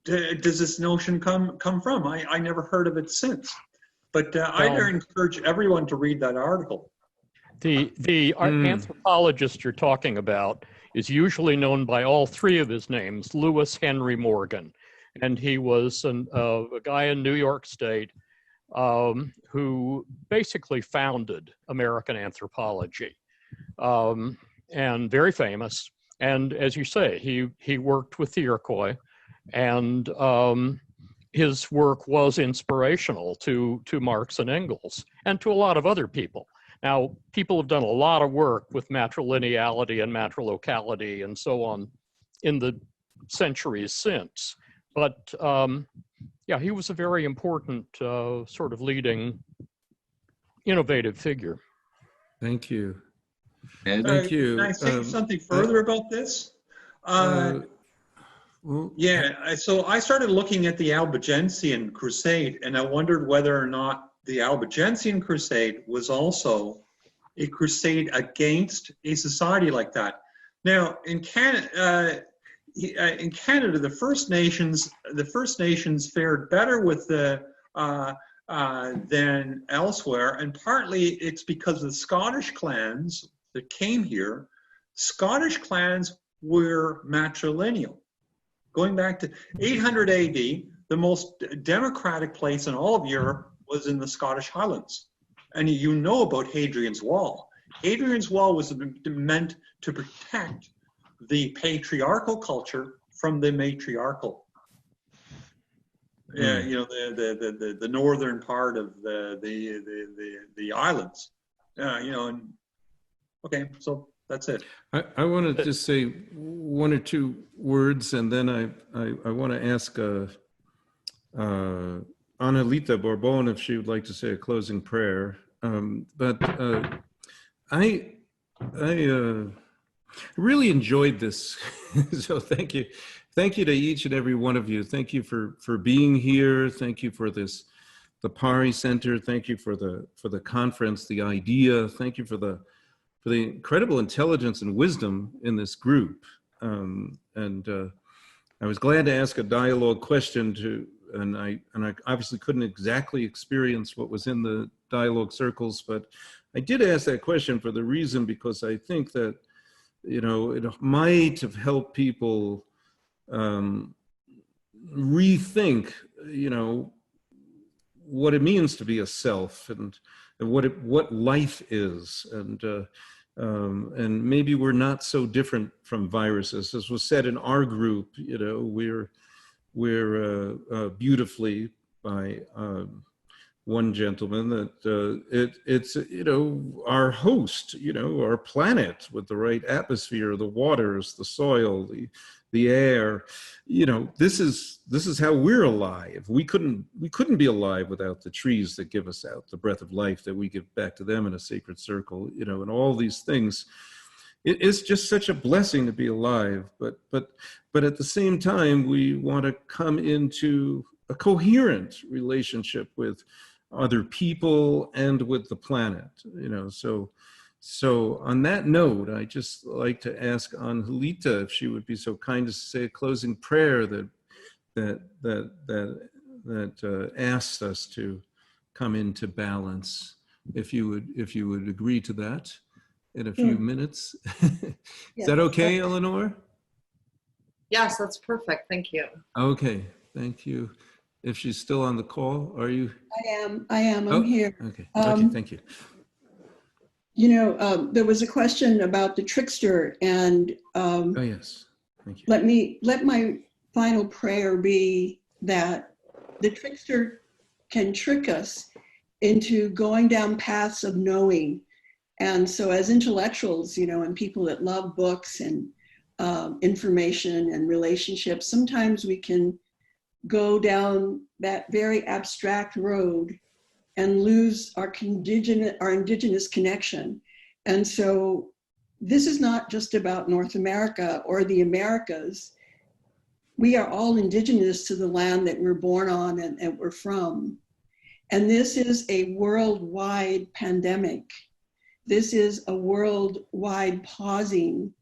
H: does this notion come from? I never heard of it since. But I'd encourage everyone to read that article.
I: The anthropologist you're talking about is usually known by all three of his names, Lewis Henry Morgan. And he was a guy in New York State who basically founded American anthropology, and very famous. And as you say, he worked with the Iroquois, and his work was inspirational to Marx and Engels and to a lot of other people. Now, people have done a lot of work with matrilineality and matrilocality and so on in the centuries since. But yeah, he was a very important sort of leading, innovative figure.
B: Thank you.
H: Thank you. Can I say something further about this? So I started looking at the Albigensian Crusade, and I wondered whether or not the Albigensian Crusade was also a crusade against a society like that. Now, in Canada, the First Nations fared better with than elsewhere, and partly it's because of the Scottish clans that came here. Scottish clans were matrilineal. Going back to 800 AD, the most democratic place in all of Europe was in the Scottish Highlands. And you know about Hadrian's Wall. Hadrian's Wall was meant to protect the patriarchal culture from the matriarchal. The northern part of the islands. Okay, so that's it.
B: I want to just say one or two words, and then I want to ask Annalita Bourbon if she would like to say a closing prayer. I really enjoyed this, so thank you. Thank you to each and every one of you. Thank you for being here. Thank you for the the Pari Center. Thank you for the conference, the idea. Thank you for the incredible intelligence and wisdom in this group. I was glad to ask a dialogue question and I obviously couldn't exactly experience what was in the dialogue circles, but I did ask that question for the reason because I think that, you know, it might have helped people rethink, you know, what it means to be a self and what life is, and maybe we're not so different from viruses. As was said in our group, you know, we're beautifully by one gentleman that it's, you know, our host, you know, our planet with the right atmosphere, the waters, the soil, the air, you know, this is how we're alive. We couldn't be alive without the trees that give us out the breath of life that we give back to them in a sacred circle, you know, and all these things. It's just such a blessing to be alive, but at the same time, we want to come into a coherent relationship with other people and with the planet, you know. So on that note, I just like to ask Angelita if she would be so kind as to say a closing prayer that asks us to come into balance. If you would agree to that in a few minutes. Is that okay, Eleanor?
A: Yes, that's perfect. Thank you.
B: Okay, thank you. If she's still on the call, are you?
E: I am. I'm here.
B: Okay. Okay. Thank you.
E: You know, there was a question about the trickster, and
B: oh yes, thank you.
E: Let my final prayer be that the trickster can trick us into going down paths of knowing. And so as intellectuals, you know, and people that love books and information and relationships, sometimes we can go down that very abstract road and lose our indigenous connection. And so this is not just about North America or the Americas. We are all indigenous to the land that we're born on and we're from. And this is a worldwide pandemic. This is a worldwide pausing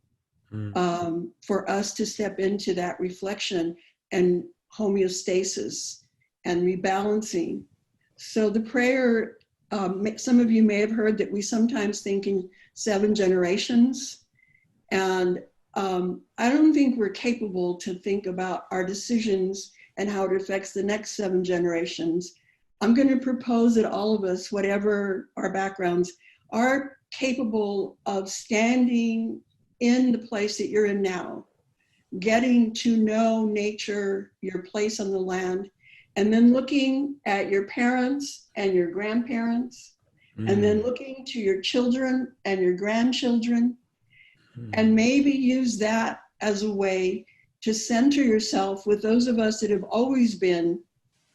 E: for us to step into that reflection and homeostasis and rebalancing. So the prayer, some of you may have heard that we sometimes think in 7 generations. And I don't think we're capable to think about our decisions and how it affects the next 7 generations. I'm going to propose that all of us, whatever our backgrounds, are capable of standing in the place that you're in now, getting to know nature, your place on the land, and then looking at your parents and your grandparents, and then looking to your children and your grandchildren, and maybe use that as a way to center yourself with those of us that have always been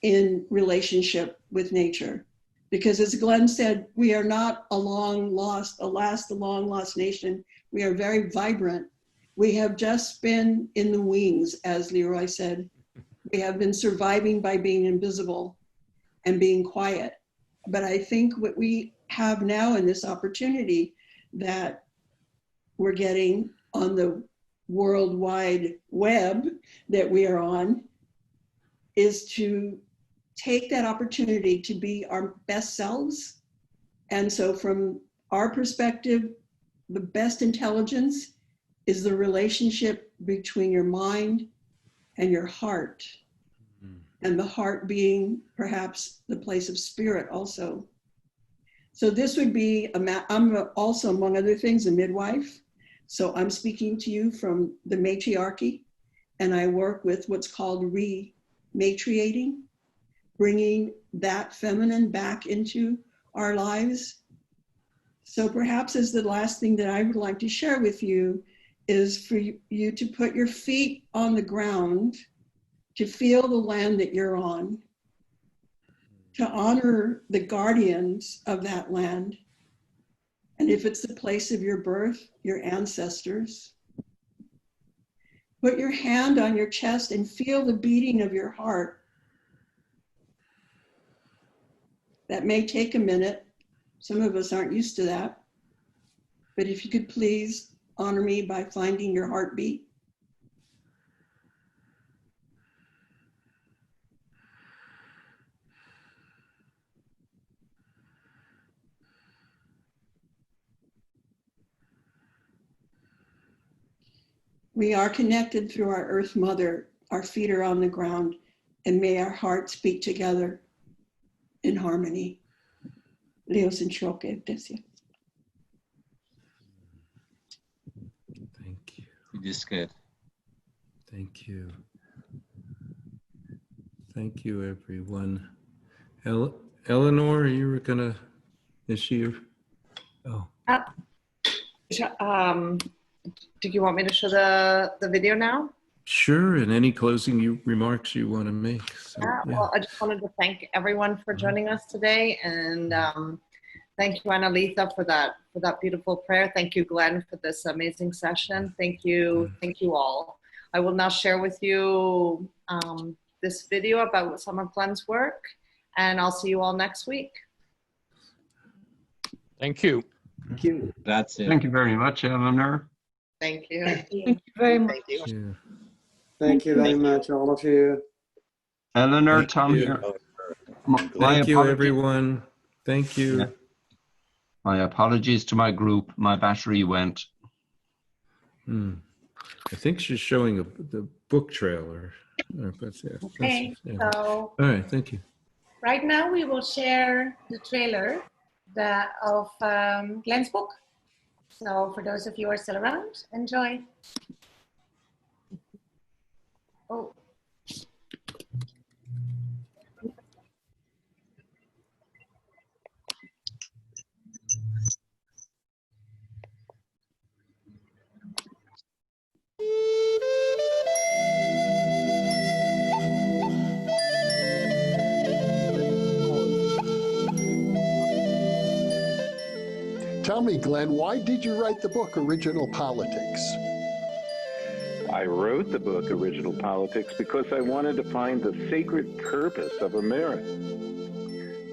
E: in relationship with nature. Because as Glenn said, we are not a long lost nation. We are very vibrant. We have just been in the wings, as Leroy said. We have been surviving by being invisible and being quiet. But I think what we have now in this opportunity that we're getting on the World Wide Web that we are on is to take that opportunity to be our best selves. And so from our perspective, the best intelligence is the relationship between your mind and your heart. And the heart being perhaps the place of spirit also. So this would be, I'm also, among other things, a midwife. So I'm speaking to you from the matriarchy, and I work with what's called rematriating, bringing that feminine back into our lives. So perhaps as the last thing that I would like to share with you is for you to put your feet on the ground, to feel the land that you're on, to honor the guardians of that land. And if it's the place of your birth, your ancestors, put your hand on your chest and feel the beating of your heart. That may take a minute. Some of us aren't used to that. But if you could please honor me by finding your heartbeat. We are connected through our Earth Mother. Our feet are on the ground, and may our hearts beat together in harmony. Leos and Choke, Desia.
B: Thank you.
F: It is good.
B: Thank you. Thank you, everyone. Eleanor, you were gonna, is she? Oh.
A: Do you want me to show the video now?
B: Sure, and any closing remarks you want to make. So,
A: Yeah, well, I just wanted to thank everyone for joining us today, and thank you, Annalisa, for that beautiful prayer. Thank you, Glenn, for this amazing session. Thank you all. I will now share with you this video about some of Glenn's work, and I'll see you all next week.
I: Thank you.
G: Thank you.
F: That's it.
J: Thank you very much, Eleanor.
A: Thank you.
D: Thank you very much.
A: Thank you.
B: yeah.
K: Thank you very much, all of you.
J: Eleanor,
B: Thank
J: Tom
B: you.
J: here.
B: Thank you, everyone. Thank you.
J: Yeah. My apologies to my group. My battery went.
B: I think she's showing the book trailer.
L: Okay,
B: Yeah.
L: so
B: All right, thank you.
L: right now we will share the trailer of Glenn's book. So for those of you who are still around, enjoy. Oh.
M: Tell me, Glenn, why did you write the book Original Politics?
N: I wrote the book Original Politics because I wanted to find the sacred purpose of America.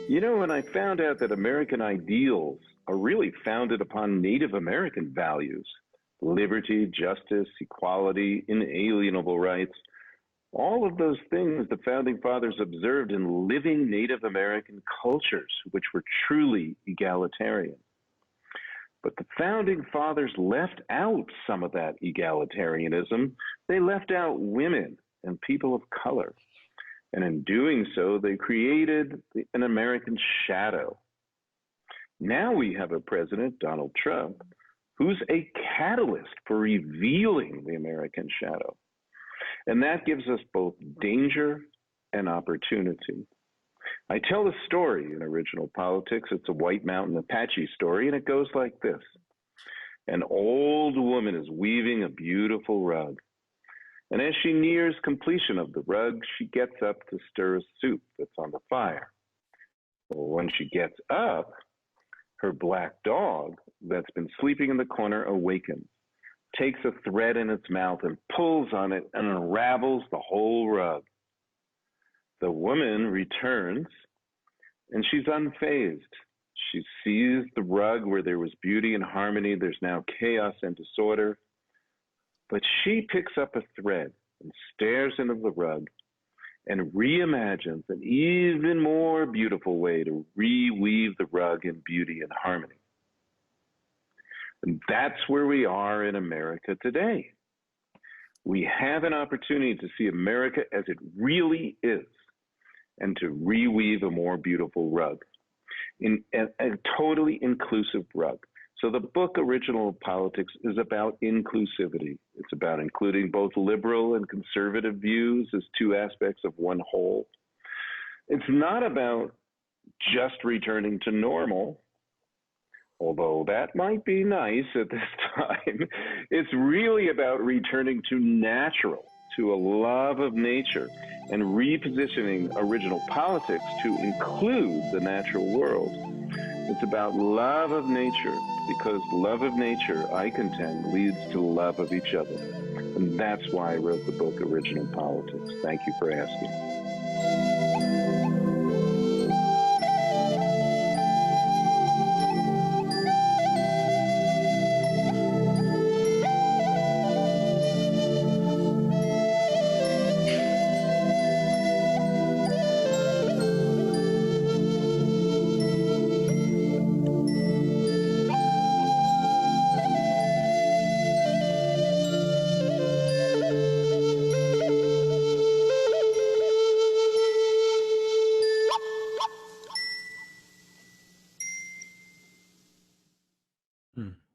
N: You know, when I found out that American ideals are really founded upon Native American values, liberty, justice, equality, inalienable rights, all of those things the Founding Fathers observed in living Native American cultures, which were truly egalitarian. But the Founding Fathers left out some of that egalitarianism. They left out women and people of color. And in doing so, they created an American shadow. Now we have a president, Donald Trump, who's a catalyst for revealing the American shadow. And that gives us both danger and opportunity. I tell a story in Original Politics. It's a White Mountain Apache story, and it goes like this. An old woman is weaving a beautiful rug. And as she nears completion of the rug, she gets up to stir a soup that's on the fire. Well, when she gets up, her black dog that's been sleeping in the corner awakens, takes a thread in its mouth and pulls on it and unravels the whole rug. The woman returns, and she's unfazed. She sees the rug where there was beauty and harmony. There's now chaos and disorder. But she picks up a thread and stares into the rug and reimagines an even more beautiful way to reweave the rug in beauty and harmony. And that's where we are in America today. We have an opportunity to see America as it really is, and to reweave a more beautiful rug, in a totally inclusive rug. So the book Original Politics is about inclusivity. It's about including both liberal and conservative views as two aspects of one whole. It's not about just returning to normal, although that might be nice at this time. It's really about returning to natural, to a love of nature, and repositioning Original Politics to include the natural world. It's about love of nature, because love of nature, I contend, leads to love of each other. And that's why I wrote the book Original Politics. Thank you for asking.
B: Hmm.